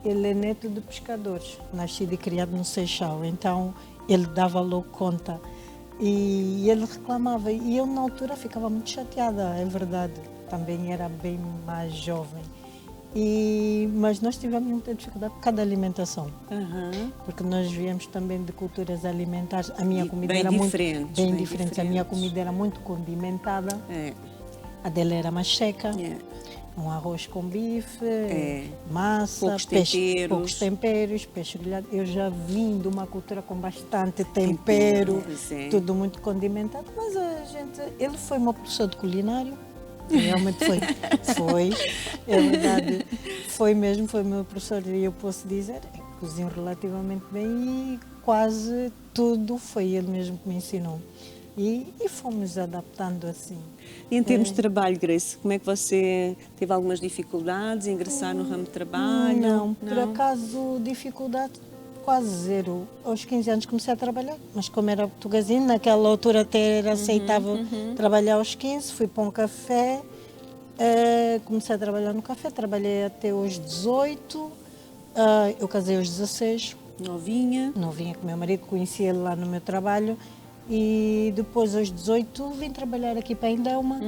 C: Ele é neto de pescadores, nascido e criado no Seixal, então ele dava logo conta. E ele reclamava, e eu na altura ficava muito chateada, é verdade, também era bem mais jovem. Mas nós tivemos muita dificuldade por causa da alimentação, porque nós viemos também de culturas alimentares. A minha comida era muito bem diferente. A minha comida era muito condimentada, a dela era mais seca. Um arroz com bife, massa, poucos temperos, peixe grelhado. Eu já vim de uma cultura com bastante tempero, tudo muito condimentado, mas ele foi meu professor de culinário. Realmente foi, é verdade, foi meu professor e eu posso dizer, cozinho relativamente bem e quase tudo foi ele mesmo que me ensinou. E fomos adaptando assim.
A: E em termos de trabalho, Grace, como é que você teve algumas dificuldades em ingressar no ramo de trabalho?
C: Não, por acaso dificuldade quase zero. Aos 15 anos comecei a trabalhar, mas como era portuguesinho, naquela altura até era aceitável trabalhar aos 15, fui para um café, comecei a trabalhar no café, trabalhei até aos 18, eu casei aos 16.
A: Novinha
C: com o meu marido, conheci ele lá no meu trabalho. E depois, aos 18, vim trabalhar aqui para a Indelma.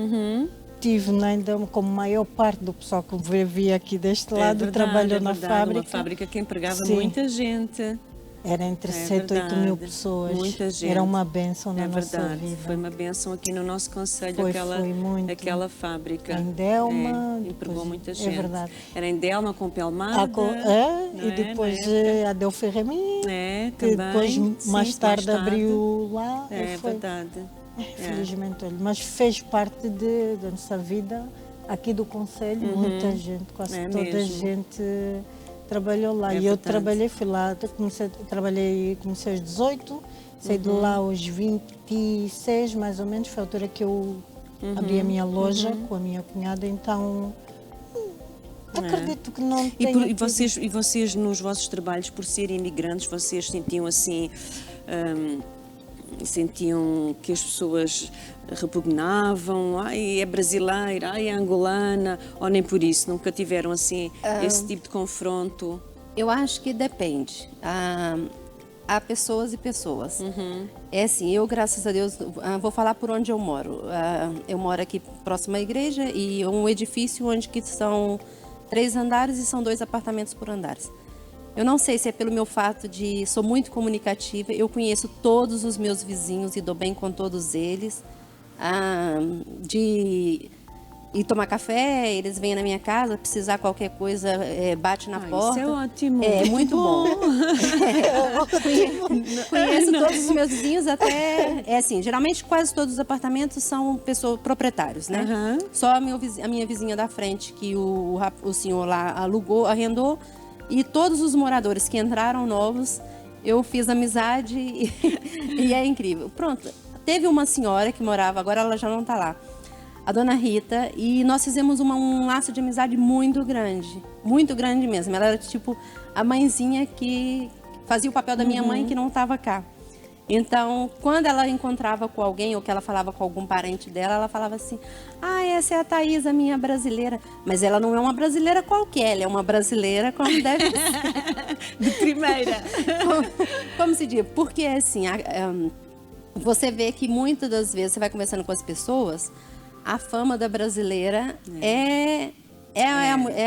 C: Estive na Indelma, como a maior parte do pessoal que vivia aqui deste lado, trabalhou na fábrica.
A: Uma fábrica que empregava muita gente.
C: Era entre
A: É
C: 7 e 8 mil
A: verdade.
C: pessoas.
A: Muita gente.
C: Era uma bênção na
A: É
C: nossa
A: verdade,
C: vida.
A: foi uma benção aqui no nosso concelho,
C: Foi muito.
A: aquela fábrica.
C: Em Delma,
A: empregou
C: depois-
A: muita
C: é
A: gente.
C: verdade.
A: Era em Delma, com Pelmada.
C: E depois a Del Ferremin,
A: também.
C: que depois
A: Sim,
C: mais tarde abriu lá.
A: É
C: e foi.
A: verdade.
C: Felizmente, olha, mas fez parte da nossa vida aqui do Conselho, muita gente, quase
A: É
C: toda a
A: mesmo.
C: gente trabalhou lá.
A: É
C: E eu
A: verdade.
C: trabalhei, fui lá, comecei aos 18, saí de lá aos 26, mais ou menos, foi a altura que eu abri a minha loja com a minha cunhada, então acredito que não tenha
A: E vocês nos vossos trabalhos, por serem imigrantes, vocês sentiam assim, sentiam que as pessoas repugnavam, ai é brasileira, ai é angolana, ou nem por isso, nunca tiveram assim esse tipo de confronto?
B: Eu acho que depende. Há pessoas e pessoas. É assim, eu, graças a Deus, vou falar por onde eu moro. Eu moro aqui próximo à igreja e um edifício onde que são 3 andares e são 2 apartamentos por andares. Eu não sei se é pelo meu fato de sou muito comunicativa, eu conheço todos os meus vizinhos e dou bem com todos eles. De ir tomar café, eles vêm na minha casa, precisar qualquer coisa, bate na porta.
A: Isso é ótimo.
B: É muito bom. Conheço todos os meus vizinhos, até. É assim, geralmente quase todos os apartamentos são pessoas proprietários, né?
A: Aham.
B: Só a minha vizinha da frente, que o senhor lá alugou, arrendou, e todos os moradores que entraram novos, eu fiz amizade e é incrível. Pronto, teve uma senhora que morava, agora ela já não está lá, a dona Rita, e nós fizemos um laço de amizade muito grande mesmo. Ela era tipo a mãezinha que fazia o papel da minha mãe que não estava cá. Então, quando ela encontrava com alguém ou que ela falava com algum parente dela, ela falava assim: ah, essa é a Thaís, a minha brasileira. Mas ela não é uma brasileira qualquer, ela é uma brasileira como deve ser.
A: De primeira.
B: Como se diz? Porque assim, você vê que muitas das vezes você vai conversando com as pessoas, a fama da brasileira é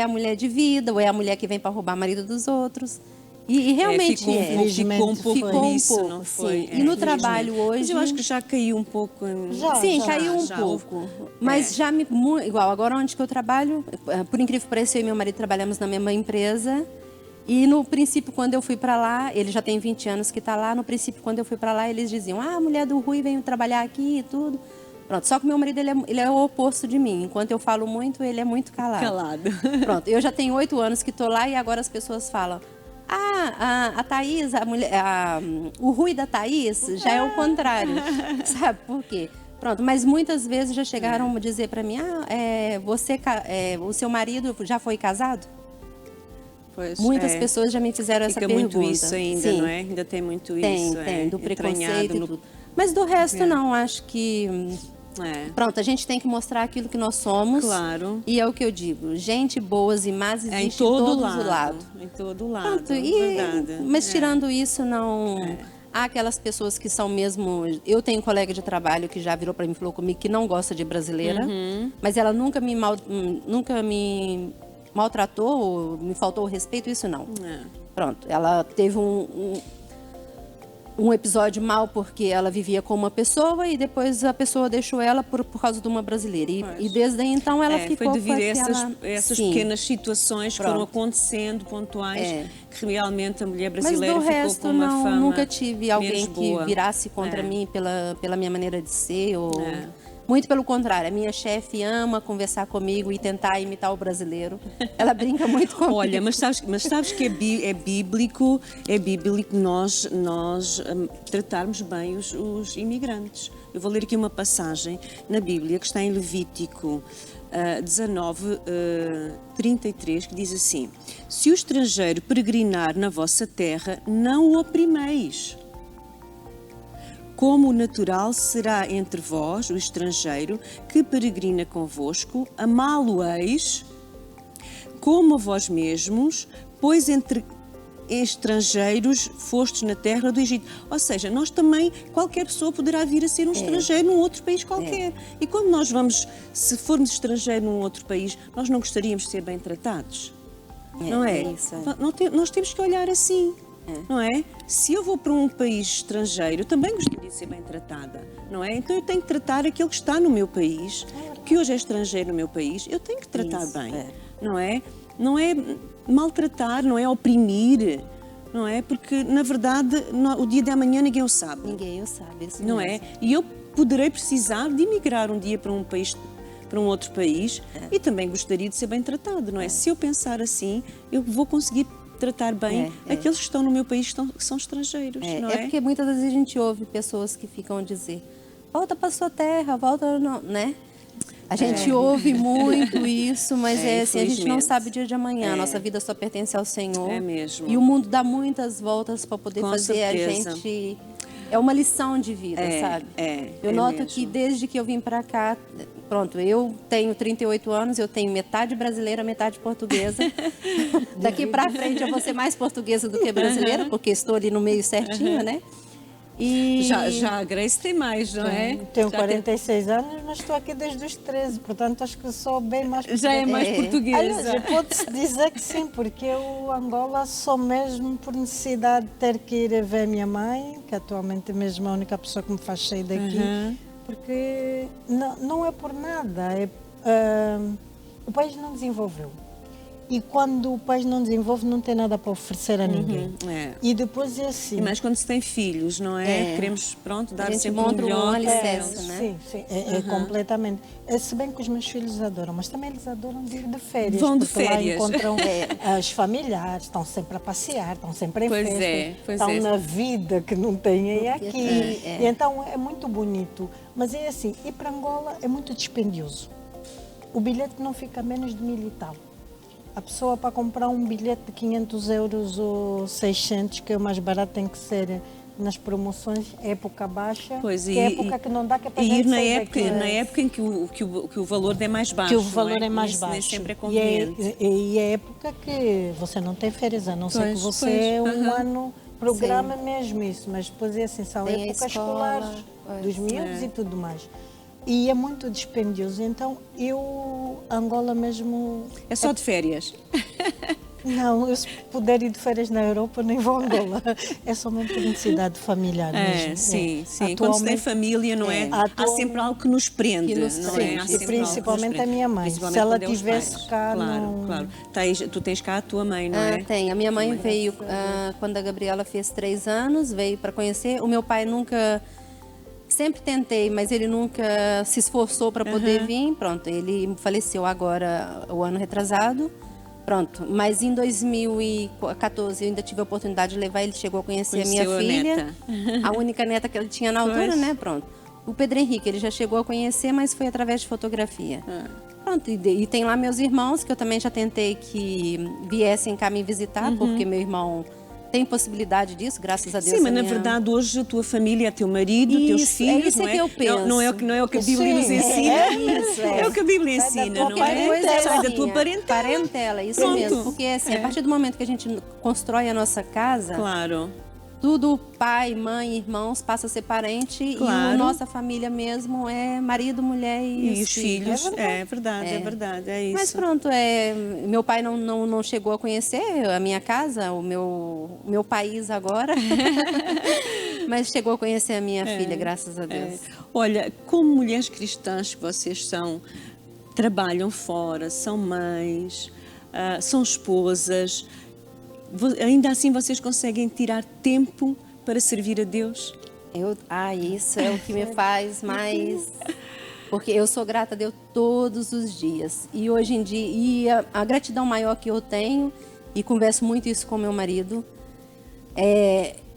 B: a mulher de vida, ou é a mulher que vem para roubar o marido dos outros. E realmente
A: ficou um pouco isso, não foi?
B: sim. E no trabalho hoje...
A: Mas eu acho que já caiu um pouco.
B: Sim, caiu um pouco. Mas já igual, agora onde que eu trabalho, por incrível que pareça, eu e meu marido trabalhamos na mesma empresa. E no princípio, quando eu fui para lá, ele já tem 20 anos que está lá, no princípio, quando eu fui para lá, eles diziam: ah, a mulher do Rui veio trabalhar aqui e tudo. Pronto, só que meu marido, ele é o oposto de mim. Enquanto eu falo muito, ele é muito calado. Pronto, eu já tenho 8 anos que estou lá e agora as pessoas falam: ah, a Thaís, o Rui da Thaís já é o contrário. Sabe por quê? Pronto, mas muitas vezes já chegaram a dizer para mim: o seu marido já foi casado?
A: Pois,
B: Muitas pessoas já me fizeram essa pergunta.
A: Fica muito isso ainda,
B: sim.
A: não é? Ainda tem muito
B: tem,
A: isso.
B: Tem, do preconceito e
A: no...
B: tudo. Mas do resto não, acho que... Pronto, a gente tem que mostrar aquilo que nós somos.
A: Claro.
B: E é o que eu digo, gente boas e más existe
A: em todo
B: lado.
A: Em todo lado,
B: Pronto,
A: verdade.
B: Mas tirando isso, não... Há aquelas pessoas que são mesmo... Eu tenho um colega de trabalho que já virou para mim e falou comigo que não gosta de brasileira, mas ela nunca me maltratou, me faltou o respeito, isso não. Pronto, ela teve um episódio mal porque ela vivia com uma pessoa e depois a pessoa deixou ela por causa de uma brasileira. E desde aí, então, ela ficou
A: foi devido
B: a
A: essas pequenas situações que foram acontecendo, pontuais, que realmente a mulher brasileira
B: ficou
A: resto, com uma fama
B: nunca tive alguém que
A: boa.
B: Virasse contra mim pela minha maneira de ser. Muito pelo contrário, a minha chefe ama conversar comigo e tentar imitar o brasileiro. Ela brinca muito comigo.
A: Olha, mas sabes que é bíblico nós tratarmos bem os imigrantes. Eu vou ler aqui uma passagem na Bíblia que está em Levítico 19:33, que diz assim: se o estrangeiro peregrinar na vossa terra, não o oprimeis. Como o natural será entre vós, o estrangeiro, que peregrina convosco, amá-lo-eis como a vós mesmos, pois entre estrangeiros fostes na terra do Egito. Ou seja, nós também, qualquer pessoa poderá vir a ser um estrangeiro num outro país qualquer. E quando nós se formos estrangeiro num outro país, nós não gostaríamos de ser bem tratados. Não é?
B: Isso.
A: Nós temos que olhar assim. não é? Se eu vou para um país estrangeiro, eu também gostaria de ser bem tratada, não é? Então eu tenho que tratar aquele que está no meu país, que hoje é estrangeiro no meu país, eu tenho que tratar bem, não é? Não é maltratar, não é oprimir, não é? Porque, na verdade, o dia de amanhã ninguém o sabe.
B: Ninguém o sabe, isso
A: Não
B: mesmo.
A: é? E eu poderei precisar de emigrar um dia para um país, para um outro país, e também gostaria de ser bem tratado, não é? Se eu pensar assim, eu vou conseguir tratar bem aqueles que estão no meu país que são estrangeiros, não é?
B: É porque muitas vezes a gente ouve pessoas que ficam a dizer, volta para sua terra, volta, não, né? A gente ouve muito isso, mas assim, a gente não
A: infelizmente.
B: sabe o dia de amanhã. A nossa vida só pertence ao Senhor.
A: É mesmo.
B: E o mundo dá muitas voltas para poder
A: Com
B: fazer
A: certeza.
B: a gente... É uma lição de vida, sabe? Eu noto
A: mesmo.
B: que desde que eu vim para cá, pronto, eu tenho 38 anos, eu tenho metade brasileira, metade portuguesa. Daqui para frente eu vou ser mais portuguesa do que brasileira, porque estou ali no meio certinho, né? E
A: Já a Grace tem mais, não é?
C: Tenho
A: Já
C: 46 anos, mas estou aqui desde os 13, portanto acho que sou bem mais
A: Já é mais portuguesa.
C: Aliás, pode-se dizer que sim, porque eu, Angola, sou mesmo por necessidade de ter que ir ver minha mãe, que atualmente mesmo é a única pessoa que me faz sair daqui, porque não é por nada, o país não desenvolveu. E quando o país não desenvolve, não tem nada para oferecer a ninguém. E depois é assim.
A: E mais quando se tem filhos, não é? Queremos, pronto, dar
B: a gente
A: sempre
B: monta
A: o melhor.
B: um alicerce, né?
C: Sim, é completamente. Se bem que os meus filhos adoram, mas também eles adoram de ir de férias.
A: Vão de
C: porque
A: férias.
C: Lá encontram as familiares, estão sempre a passear, estão sempre em
A: Pois
C: festas,
A: é, pois
C: estão
A: é.
C: na vida que não têm aí aqui. E então é muito bonito. Mas é assim, ir para Angola é muito dispendioso. O bilhete não fica menos de 1.000 e tal. A pessoa para comprar um bilhete de 500 euros ou 600, que é o mais barato, tem que ser nas promoções, época baixa,
A: Pois,
C: que é época que não dá, que é para
A: e
C: gente
A: ir na
C: sair
A: época,
C: daqui.
A: na época em que o valor é mais baixo.
C: Que o valor
A: não
C: é mais
A: Isso
C: baixo.
A: nem sempre é
C: E
A: conveniente.
C: é época que você não tem férias, a não ser
A: Pois,
C: que você
A: pois,
C: um ano programa mesmo isso, mas depois é assim, são
B: Tem a
C: épocas
B: escola,
C: escolares dos miúdos e tudo mais. E é muito dispendioso, então Angola mesmo...
A: É só de férias.
C: Não, eu se puder ir de férias na Europa, nem vou a Angola. É só uma necessidade familiar mesmo.
A: Sim. Quando se tem família, não é? Há sempre algo que nos prende, não é? Há
C: Sim,
A: sempre
C: e
A: algo que nos
C: principalmente
A: prende.
C: a minha mãe.
A: Principalmente
C: Se ela
A: quando é os
C: tivesse
A: pais.
C: cá,
A: Claro,
C: não...
A: claro. Tu tens cá a tua mãe, não é?
B: Tem. A minha mãe veio, quando a Gabriela fez 3 anos, veio para conhecer. O meu pai nunca... Sempre tentei, mas ele nunca se esforçou para poder vir. Pronto, ele faleceu agora, o ano retrasado. Pronto, mas em 2014 eu ainda tive a oportunidade de levar, ele chegou a conhecer a minha
A: Conheceu a
B: filha.
A: neta.
B: A única neta que ele tinha na altura,
A: Pois.
B: né? Pronto. O Pedro Henrique, ele já chegou a conhecer, mas foi através de fotografia. Pronto, e tem lá meus irmãos, que eu também já tentei que viessem cá me visitar, porque meu irmão tem possibilidade disso, graças a Deus.
A: Sim, mas na verdade hoje a tua família é teu marido, teus
B: Isso,
A: filhos,
B: isso
A: não
B: é que eu penso.
A: Não é o que a Bíblia nos
C: Sim,
A: ensina.
B: isso,
A: É o que a Bíblia
C: Sai da
A: ensina,
C: tua
A: não é?
C: parentela.
A: Sai da tua parentela.
B: Parentela, isso
A: Pronto.
B: mesmo. Porque assim, a partir do momento que a gente constrói a nossa casa,
A: Claro.
B: tudo, pai, mãe, irmãos, passa a ser parente.
A: Claro.
B: E a nossa família mesmo é marido, mulher
A: E os filhos, é verdade, é isso.
B: Mas pronto, meu pai não chegou a conhecer a minha casa, o meu país agora. Mas chegou a conhecer a minha filha, graças a Deus.
A: Olha, como mulheres cristãs que vocês são, trabalham fora, são mães, são esposas, ainda assim vocês conseguem tirar tempo para servir a Deus?
B: Isso é o que me faz mais... Porque eu sou grata a Deus todos os dias. E hoje em dia, a gratidão maior que eu tenho, e converso muito isso com meu marido,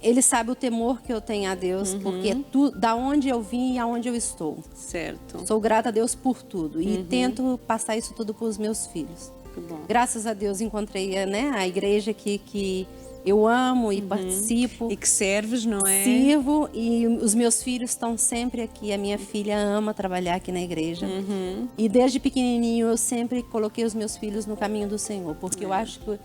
B: ele sabe o temor que eu tenho a Deus, porque da onde eu vim e aonde eu estou.
A: Certo.
B: Sou grata a Deus por tudo. E tento passar isso tudo para os meus filhos.
A: Que bom.
B: Graças a Deus encontrei a igreja que eu amo e participo.
A: E que serves, não é?
B: Sirvo e os meus filhos estão sempre aqui. A minha filha ama trabalhar aqui na igreja. E desde pequenininho eu sempre coloquei os meus filhos no caminho do Senhor, porque eu acho que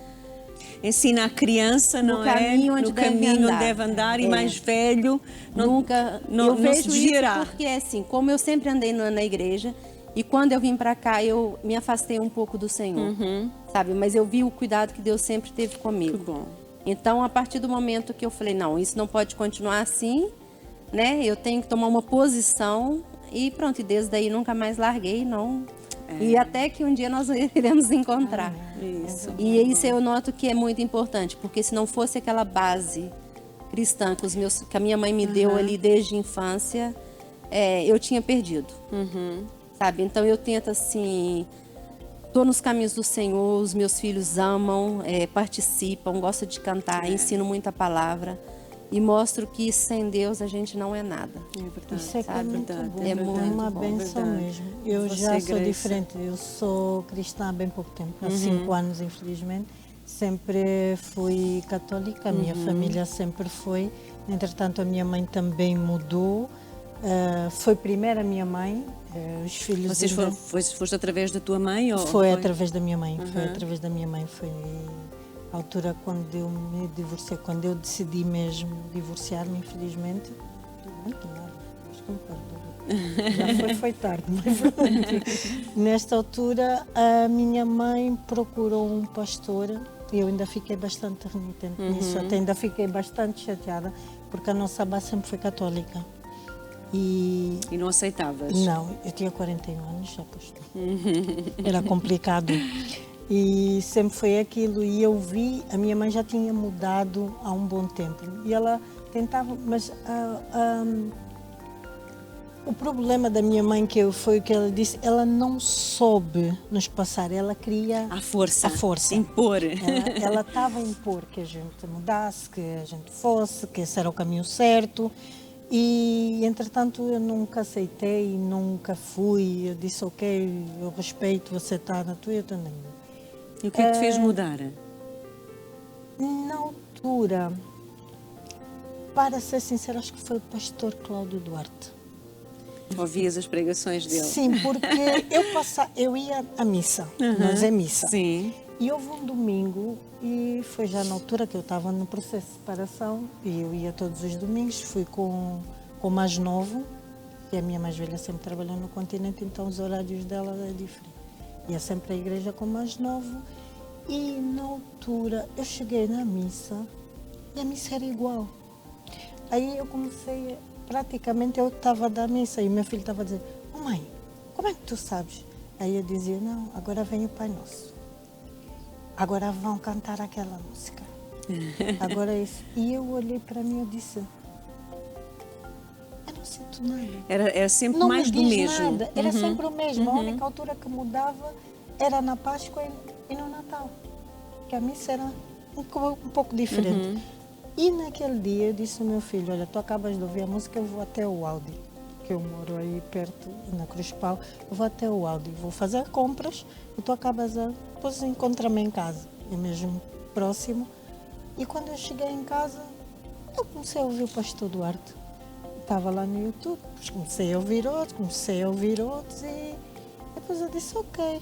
A: Ensina a criança, não é?
B: caminho onde
A: no
B: deve
A: caminho
B: andar.
A: onde deve andar, e mais velho
B: nunca
A: não
B: eu
A: se
B: vejo isso
A: desviará.
B: porque assim, como eu sempre andei na igreja e quando eu vim para cá eu me afastei um pouco do Senhor, sabe? Mas eu vi o cuidado que Deus sempre teve
A: Que
B: comigo.
A: bom.
B: Então, a partir do momento que eu falei, não, isso não pode continuar assim, né? Eu tenho que tomar uma posição e pronto, e desde aí nunca mais larguei, não. E até que um dia nós iremos encontrar.
A: Isso.
B: E isso eu noto que é muito importante, porque se não fosse aquela base cristã que a minha mãe me deu ali desde a infância, eu tinha perdido, sabe? Então eu tento assim, estou nos caminhos do Senhor, os meus filhos amam, participam, gostam de cantar, ensino muita palavra e mostro que sem Deus a gente não é nada.
A: É verdade.
C: Isso é que é muito bom,
B: É
C: é
B: muito
C: uma
A: bom,
C: benção
A: verdade.
C: mesmo. Eu
A: Você,
C: já sou
A: Grace?
C: diferente, eu sou cristã há bem pouco tempo, há 5 anos infelizmente. Sempre fui católica, a minha família sempre foi. Entretanto, a minha mãe também mudou. Foi primeiro a minha mãe, os filhos...
A: Vocês
C: ainda-
A: foste através da tua mãe? Ou
C: Foi através da minha mãe, foi através da minha mãe, foi a altura quando eu me divorciei, quando eu decidi mesmo divorciar-me, infelizmente. Muito nada, acho que me perdoou. Já foi tarde, mas pronto. Nesta altura, a minha mãe procurou um pastor e eu ainda fiquei bastante renitente nisso, até ainda fiquei bastante chateada, porque a nossa base sempre foi católica. E
A: E não aceitavas?
C: não, eu tinha 41 anos, já posto. Era complicado. E sempre foi aquilo. E eu vi, a minha mãe já tinha mudado há um bom tempo. E ela tentava, mas o problema da minha mãe, foi o que ela disse, ela não soube nos passar, ela queria
A: À força.
C: a força.
A: Impor.
C: Ela estava a impor que a gente mudasse, que a gente fosse, que esse era o caminho certo. E, entretanto, eu nunca aceitei, nunca fui. Eu disse, ok, eu respeito, você está na tua, eu estou na minha.
A: E o que é que te fez mudar?
C: Na altura, para ser sincera, acho que foi o pastor Cláudio Duarte.
A: Ouvias as pregações dele?
C: Sim, porque eu ia à missa, nós é missa.
A: Sim.
C: E houve um domingo, e foi já na altura que eu estava no processo de separação, e eu ia todos os domingos, fui com o mais novo, e a minha mais velha sempre trabalhou no continente, então os horários dela é diferente. Ia sempre à igreja com o mais novo, e na altura eu cheguei na missa, e a missa era igual. Aí eu comecei, praticamente eu estava a dar missa, e meu filho estava a dizer, oh mãe, como é que tu sabes? Aí eu dizia, não, agora vem o Pai Nosso. Agora vão cantar aquela música. Agora isso. E eu olhei para mim e disse, eu não sinto nada.
A: Era sempre
C: Não
A: mais
C: me
A: do
C: diz
A: mesmo.
C: nada. Era sempre o mesmo. A única altura que mudava era na Páscoa e no Natal. Que a missa era um pouco diferente. E naquele dia eu disse ao meu filho, olha, tu acabas de ouvir a música, eu vou até o Audi, que eu moro aí perto, na Cruz Pau, eu vou até o Audi, vou fazer compras e tu acabas depois encontra-me em casa, é mesmo próximo. E quando eu cheguei em casa, eu comecei a ouvir o pastor Duarte. Estava lá no YouTube, depois comecei a ouvir outros e depois eu disse, ok,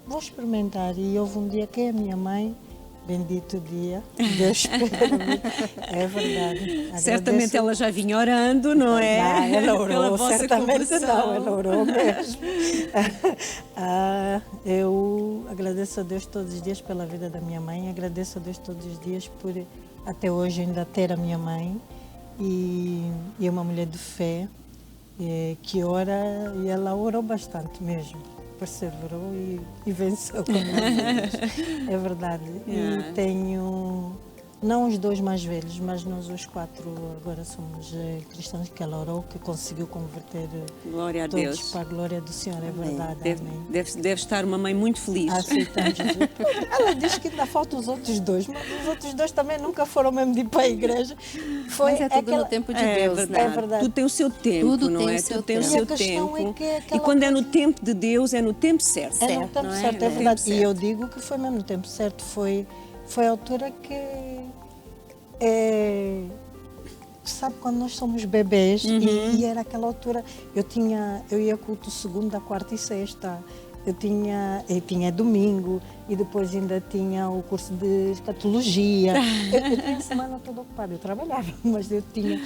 C: vou experimentar. E houve um dia que a minha mãe, bendito dia, Deus espera-me, é verdade.
A: Certamente
C: Agradeço.
A: ela já vinha orando, não é?
C: Não, ela orou,
A: Pela vossa
C: certamente
A: conversão.
C: não, ela orou mesmo. Eu agradeço a Deus todos os dias pela vida da minha mãe, agradeço a Deus todos os dias por até hoje ainda ter a minha mãe e é uma mulher de fé que ora, e ela orou bastante mesmo, perseverou e venceu. É verdade.
A: Yeah.
C: E tenho, não os 2 mais velhos, mas nós os 4 agora somos cristãos, que ela orou, que conseguiu converter
A: Glória a
C: todos
A: Deus.
C: para a glória do Senhor, é verdade. Amém.
A: Deve estar uma mãe muito feliz.
C: Aceitamos Jesus. Ela diz que ainda faltam os outros 2, mas os outros 2 também nunca foram mesmo de ir para a igreja. Foi
B: Mas é tudo no tempo de Deus,
A: verdade.
C: É verdade.
A: Tudo tem o seu tempo,
B: Tudo
A: não
B: tem
A: é?
B: o seu
A: Tudo tem o
B: tempo.
A: seu
C: E a questão
A: tempo.
C: é que aquela
A: E quando é no
C: coisa-
A: tempo de Deus, é no tempo certo.
C: É no tempo
A: não
C: certo, é
A: No
C: verdade.
A: tempo
C: E eu
A: certo.
C: digo que foi mesmo no tempo certo. Foi a altura que... sabe quando nós somos bebês e era aquela altura... Eu ia culto segunda, quarta e sexta. eu tinha domingo e depois ainda tinha o curso de escatologia. Eu tinha a semana toda ocupada, eu trabalhava, mas eu tinha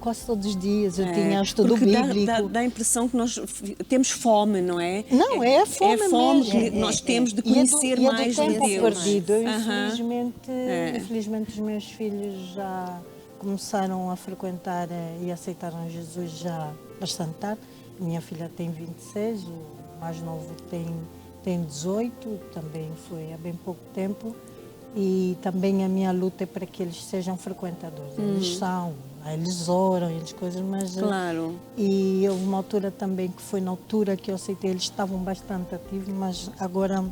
C: quase todos os dias, eu tinha o estudo
A: porque
C: bíblico.
A: dá a impressão que nós temos fome, não é?
C: Não, é a fome mesmo.
A: É a fome que nós temos de conhecer mais de
C: E é do tempo
A: Deus.
C: perdido. Eu,
A: Aham.
C: infelizmente, os meus filhos já começaram a frequentar e aceitaram Jesus já bastante tarde. Minha filha tem 26, o mais novo tem 18, também foi há bem pouco tempo. E também a minha luta é para que eles sejam frequentadores. Eles oram, eles coisas, mas...
A: Claro.
C: E houve uma altura também que foi na altura que eu aceitei, eles estavam bastante ativos, mas agora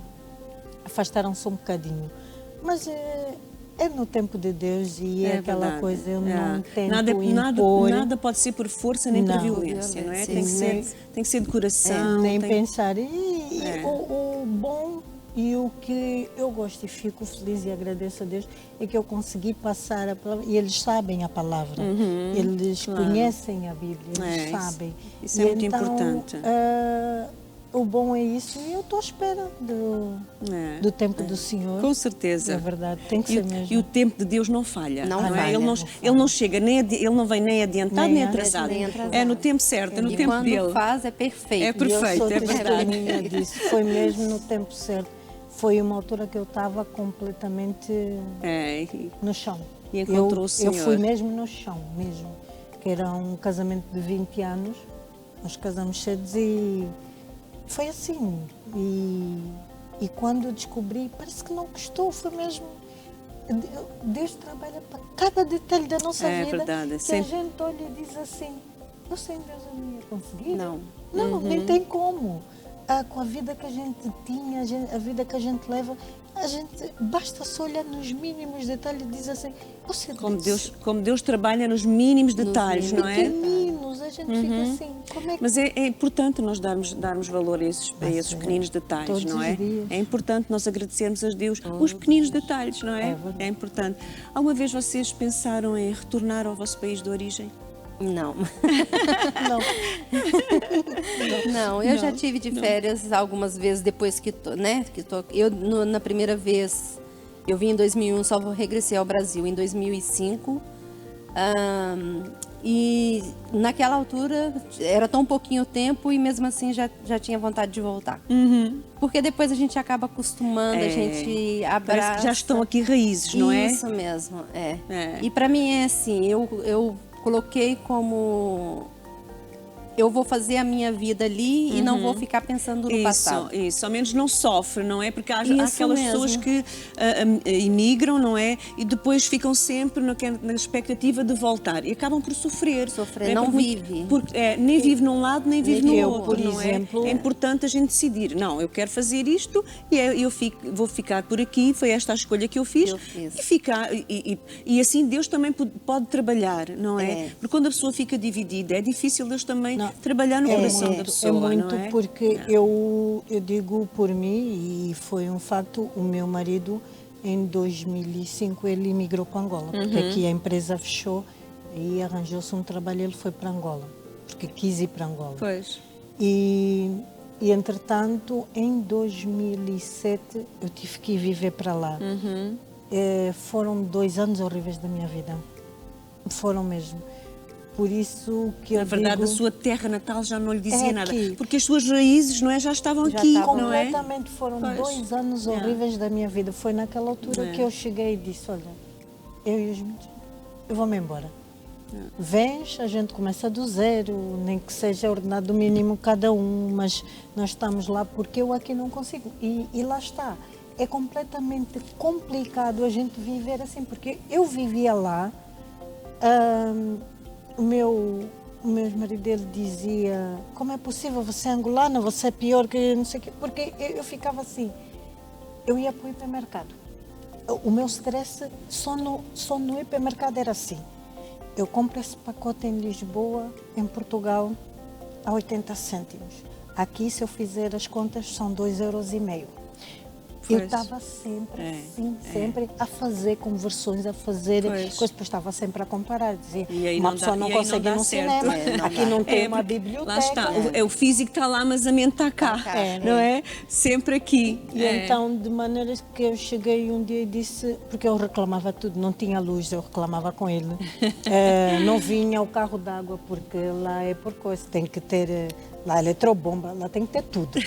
C: afastaram-se um bocadinho. Mas é no tempo de Deus e é aquela
A: verdade.
C: coisa, eu não tento impor.
A: Nada pode ser por força nem por violência, não é? Tem que ser de coração.
C: Nem pensar. O bom e o que eu gosto e fico feliz e agradeço a Deus é que eu consegui passar a palavra, e eles sabem a palavra, eles conhecem a Bíblia, eles sabem.
A: Isso é muito importante.
C: O bom é isso e eu estou à espera do tempo do Senhor.
A: Com certeza.
C: É verdade, tem que ser mesmo.
A: E o tempo de Deus não falha.
B: Não
A: é?
B: falha.
A: Ele não chega, ele não vem nem adiantado nem atrasado.
B: nem atrasado.
A: É no tempo certo, é no tempo dele.
B: E quando faz é perfeito.
A: É perfeito,
C: eu sou
A: é verdade.
C: testemunha disso, foi mesmo no tempo certo. Foi uma altura que eu estava completamente no chão.
A: E encontrou o Senhor.
C: Eu fui mesmo no chão, mesmo. Que era um casamento de 20 anos, nós casamos cedos e foi assim. E quando descobri, parece que não gostou, foi mesmo... Deus trabalha para cada detalhe da nossa vida.
A: Verdade,
C: que a gente olha e diz assim, eu sem Deus eu não ia conseguir.
B: Não.
C: Nem tem como. Com a vida que a gente tinha, a vida que a gente leva, basta só olhar nos mínimos detalhes e dizer assim,
A: como Deus trabalha nos mínimos detalhes, não é?
C: Pequeninos, a gente fica assim, como é que...
A: Mas é importante nós darmos valor a esses pequeninos detalhes,
C: todos
A: não é?
C: os dias.
A: É importante nós agradecermos a Deus os pequenos detalhes, não é? É importante. Alguma vez vocês pensaram em retornar ao vosso país de origem?
B: Não.
C: Não.
B: Não, eu já tive de férias algumas vezes depois na primeira vez, eu vim em 2001, só regressei ao Brasil em 2005. E naquela altura era tão pouquinho tempo e mesmo assim já tinha vontade de voltar. Porque depois a gente acaba acostumando, a gente abraça.
A: Parece que já estão aqui raízes, não é?
B: Isso mesmo, E para mim é assim, eu coloquei como eu vou fazer a minha vida ali e não vou ficar pensando no passado.
A: Isso, ao menos não sofre, não é? Porque há
B: Isso
A: aquelas
B: mesmo.
A: pessoas que imigram, não é? E depois ficam sempre na expectativa de voltar e acabam por sofrer.
B: Não vive.
A: Nem vive num lado, nem vive no outro,
C: por
A: não
C: exemplo,
A: é? É importante a gente decidir, não, eu quero fazer isto e vou ficar por aqui, foi esta a escolha que eu fiz. E assim Deus também pode trabalhar, não é? Porque quando a pessoa fica dividida, é difícil Deus também trabalhar no coração da pessoa,
C: é muito,
A: não é?
C: porque eu digo por mim, e foi um facto, o meu marido, em 2005, ele emigrou para Angola, porque aqui a empresa fechou, e arranjou-se um trabalho, ele foi para Angola, porque quis ir para Angola.
A: Pois.
C: E entretanto, em 2007, eu tive que ir viver para lá. Foram 2 anos horríveis da minha vida. Foram mesmo. Por isso que eu
A: Na verdade,
C: digo,
A: a sua terra natal já não lhe dizia nada.
C: aqui.
A: Porque as suas raízes, não é, já estavam aqui, não é?
C: Completamente, foram
A: Pois.
C: 2 anos horríveis da minha vida. Foi naquela altura que eu cheguei e disse, olha, eu e os meus, eu vou-me embora. Vens, a gente começa do zero, nem que seja ordenado mínimo cada um, mas nós estamos lá porque eu aqui não consigo. E lá está. É completamente complicado a gente viver assim, porque eu vivia lá, o meu marido dele dizia, como é possível, você é angolana, você é pior que não sei o quê, porque eu ficava assim, eu ia para o hipermercado, o meu stress só no hipermercado era assim, eu compro esse pacote em Lisboa, em Portugal, a 80 cêntimos, aqui se eu fizer as contas são 2,5 €. Eu estava sempre, sempre a fazer conversões, a fazer coisas, depois estava sempre a comparar, dizia, uma pessoa não consegue ir no cinema, aqui não tem uma biblioteca.
A: Lá está, o físico está lá, mas a mente está cá, não é? Sempre aqui.
C: E então, de maneira que eu cheguei um dia e disse, porque eu reclamava tudo, não tinha luz, eu reclamava com ele, não vinha o carro d'água, porque lá é por coisa, tem que ter, lá a eletrobomba, lá tem que ter tudo.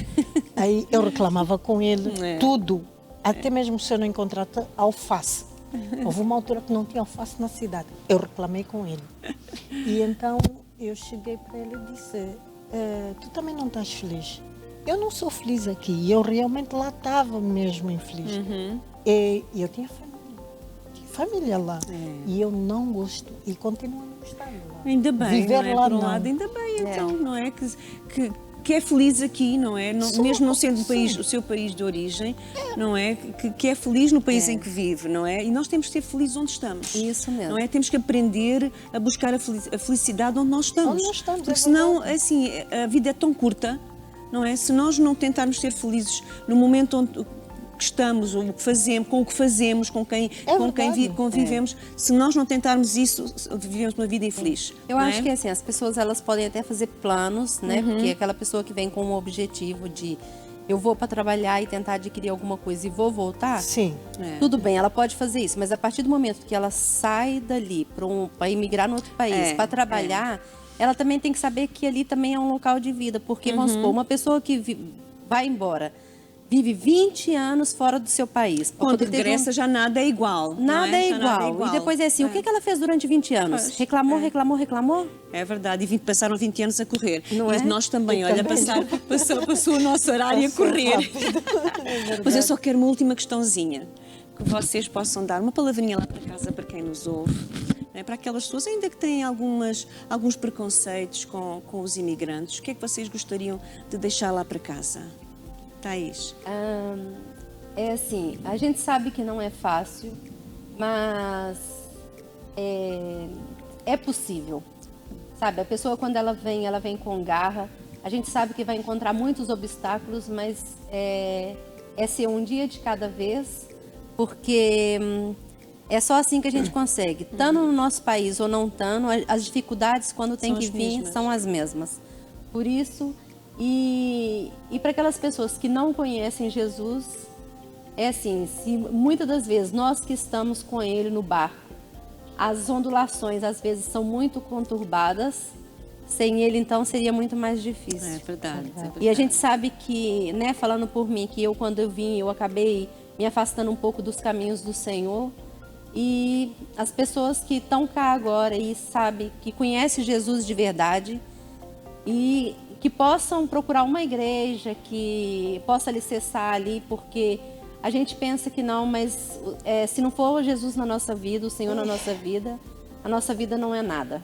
C: Aí eu reclamava com ele, tudo, até mesmo se eu não encontrasse alface. Houve uma altura que não tinha alface na cidade, eu reclamei com ele. E então eu cheguei para ele e disse, tu também não estás feliz? Eu não sou feliz aqui, e eu realmente lá estava mesmo infeliz. E eu tinha família lá, e eu não gosto, e continuo a não gostar lá.
A: Ainda bem,
C: viver
A: não é?
C: lá
A: Por um lado, ainda bem, então, não é? Que é feliz aqui, não é? Mesmo não sendo o seu país de origem, não é? Que é feliz no país em que vive, não é? E nós temos que ser felizes onde estamos.
B: Isso mesmo.
A: Não é? Temos que aprender a buscar a felicidade onde nós estamos.
C: Onde nós estamos,
A: porque senão, assim, a vida é tão curta, não é? Se nós não tentarmos ser felizes no momento onde que estamos, o que fazemos, com o que fazemos, com quem convivemos, se nós não tentarmos isso, vivemos uma vida infeliz.
B: Eu acho que assim, as pessoas elas podem até fazer planos, né? Porque aquela pessoa que vem com o objetivo de eu vou para trabalhar e tentar adquirir alguma coisa e vou voltar,
C: sim,
B: tudo bem, ela pode fazer isso, mas a partir do momento que ela sai dali para emigrar no outro país, para trabalhar, ela também tem que saber que ali também é um local de vida, porque vamos supor, uma pessoa que vai embora, vive 20 anos fora do seu país.
A: Quando regressa já nada é igual.
B: Nada é igual. E depois é assim, o que ela fez durante 20 anos? Reclamou, reclamou?
A: É verdade, e passaram 20 anos a correr.
B: Não
A: e nós também, olha, passou o nosso horário a correr. Mas eu só quero uma última questãozinha. Que vocês possam dar uma palavrinha lá para casa para quem nos ouve. Né? Para aquelas pessoas ainda que têm alguns preconceitos com os imigrantes. O que é que vocês gostariam de deixar lá para casa? Thaís?
B: É assim, a gente sabe que não é fácil, mas é possível. Sabe, a pessoa quando ela vem com garra. A gente sabe que vai encontrar muitos obstáculos, mas é ser um dia de cada vez, porque é só assim que a gente consegue. Estando no nosso país ou não estando, as dificuldades quando tem que vir são as mesmas. Por isso... E para aquelas pessoas que não conhecem Jesus, é assim, se muitas das vezes nós que estamos com ele no barco, as ondulações às vezes são muito conturbadas, sem ele então seria muito mais difícil.
A: É verdade.
B: E a gente sabe que, né, falando por mim, que eu quando eu vim, eu acabei me afastando um pouco dos caminhos do Senhor, e as pessoas que estão cá agora e sabem, que conhecem Jesus de verdade, e que possam procurar uma igreja que possa alicerçar ali, porque a gente pensa que não, mas se não for Jesus na nossa vida, o Senhor na nossa vida, a nossa vida não é nada.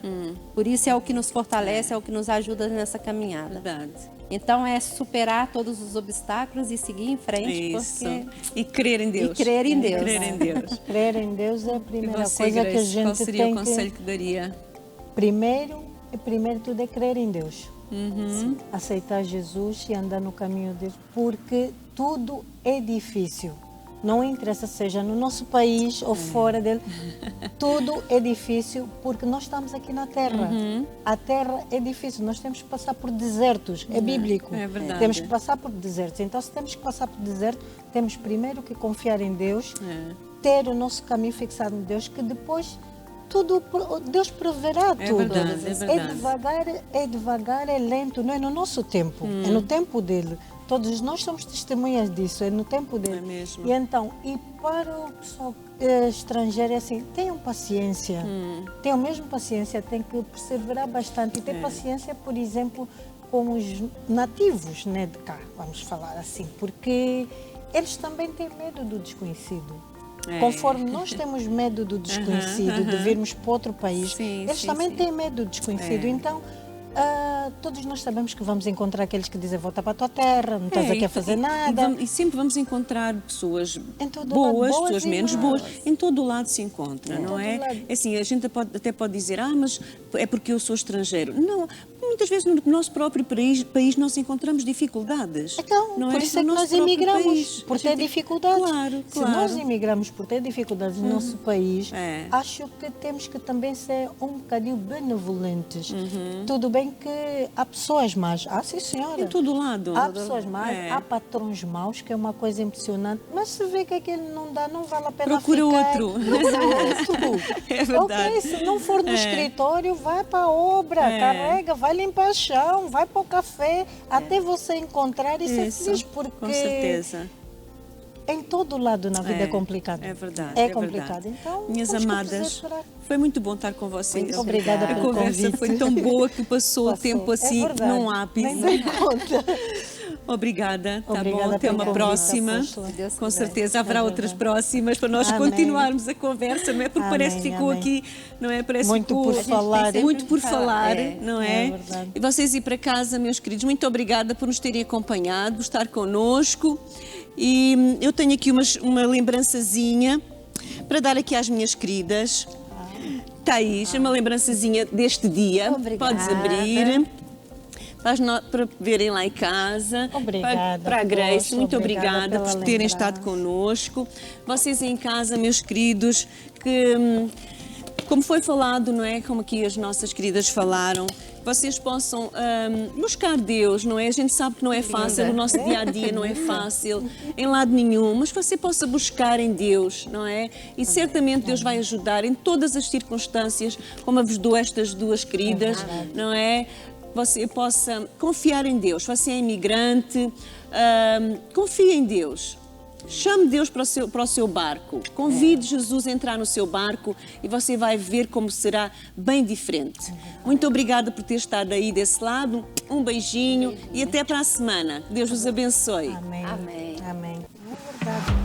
B: Por isso é o que nos fortalece, é o que nos ajuda nessa caminhada.
A: Verdade.
B: Então é superar todos os obstáculos e seguir em frente.
A: Isso.
B: Porque...
A: E crer em Deus.
B: E crer em Deus.
A: Crer em Deus.
C: Crer em Deus é a primeira
A: você,
C: coisa
A: Grace,
C: que a gente
A: qual seria
C: tem
A: o conselho que daria?
C: Primeiro tudo é crer em Deus. Aceitar Jesus e andar no caminho dele, porque tudo é difícil. Não interessa seja no nosso país ou fora dele, tudo é difícil porque nós estamos aqui na Terra. A Terra é difícil, nós temos que passar por desertos, é bíblico.
A: É verdade.
C: Temos que passar por desertos. Então, se temos que passar por deserto, temos primeiro que confiar em Deus, ter o nosso caminho fixado em Deus, que depois tudo Deus proverá tudo.
A: Verdade, é verdade.
C: É devagar, é lento, não é no nosso tempo, é no tempo dele. Todos nós somos testemunhas disso, é no tempo dele.
A: É mesmo.
C: E então, e para o pessoal estrangeiro, é assim, tenham paciência. Tenham mesmo paciência, tem que perseverar bastante. E ter paciência, por exemplo, com os nativos, né, de cá, vamos falar assim, porque eles também têm medo do desconhecido. Conforme nós temos medo do desconhecido, de virmos para outro país, eles também têm medo do desconhecido. Então, Todos nós sabemos que vamos encontrar aqueles que dizem volta para a tua terra, não estás aqui a fazer nada.
A: E sempre vamos encontrar pessoas
C: Em todo
A: boas,
C: lado, boas
A: pessoas
C: e
A: menos
C: más.
A: boas. Em todo o lado se encontra, não
C: todo
A: é?
C: lado.
A: É assim, a gente até pode dizer, mas é porque eu sou estrangeiro. Não, muitas vezes no nosso próprio país nós encontramos dificuldades.
C: Então,
A: não
C: por
A: é?
C: isso
A: No
C: é que
A: nosso
C: nós
A: próprio
C: emigramos,
A: país.
C: por
A: A
C: ter
A: gente-
C: dificuldades.
A: Claro,
C: Se nós
A: claro.
C: emigramos por ter dificuldades no nosso país,
A: É.
C: acho que temos que também ser um bocadinho benevolentes.
A: Uhum.
C: Tudo bem que há pessoas más, sim senhora.
A: Em todo lado.
C: Há pessoas más,
A: É.
C: há patrões maus, que é uma coisa impressionante, mas se vê que aquele não dá, não vale a pena
A: Procura
C: ficar.
A: outro.
C: Procura outro.
A: É verdade.
C: Ok, se não for no
A: É.
C: escritório, vai para a obra,
A: É.
C: carrega, vai limpar chão, vai para o café, até você encontrar e ser
A: Isso,
C: feliz, porque
A: com certeza.
C: em todo lado na vida é complicado.
A: É verdade.
C: É
A: é
C: complicado.
A: verdade.
C: Então,
A: Minhas
C: temos que
A: amadas,
C: perseverar.
A: foi muito bom estar com vocês.
C: Muito obrigada
A: A
C: pelo
A: conversa
C: convite.
A: foi tão boa que passou o tempo assim,
C: É verdade.
A: num ápice.
C: Nem dei conta.
A: Obrigada, tá
C: Obrigada
A: bom? Até
C: pelo
A: uma
C: convite,
A: próxima.
C: Afonso.
B: Deus
A: Com
B: quiser.
A: certeza haverá
C: É
A: outras
C: verdade.
A: próximas para nós
C: Amém.
A: continuarmos a conversa, não é? Porque parece que
C: Amém,
A: ficou
C: amém.
A: aqui, não é? Parece
C: Muito
A: que ficou
C: por
B: A gente
C: falar.
B: tem sempre
A: muito por
B: que falar,
A: falar,
B: é.
A: não
C: É
A: é?
C: verdade.
A: E vocês ir para casa, meus queridos, muito obrigada por nos terem acompanhado, por estar connosco. E eu tenho aqui uma lembrançazinha para dar aqui às minhas queridas. Thaís, uma lembrançazinha deste dia.
B: Obrigada.
A: Podes abrir. Para verem lá em casa.
C: Obrigada,
A: Para a Grace,
C: poxa,
A: muito
C: obrigada
A: obrigada por
C: pela
A: terem
C: lembrança.
A: estado connosco. Vocês em casa, meus queridos, que como foi falado, não é? Como aqui as nossas queridas falaram, vocês possam buscar Deus, não é? A gente sabe que não é fácil, o nosso dia a dia não é fácil em lado nenhum, mas que você possa buscar em Deus, não é? E certamente Deus vai ajudar em todas as circunstâncias, como vos dou estas duas queridas, não é? Você possa confiar em Deus. Você é imigrante, confie em Deus. Chame Deus para o seu barco. Convide Jesus a entrar no seu barco e você vai ver como será bem diferente. Muito obrigada por ter estado aí desse lado. Um beijinho e até para a semana. Deus vos abençoe.
C: Amém.
B: Amém.
C: Amém. É verdade.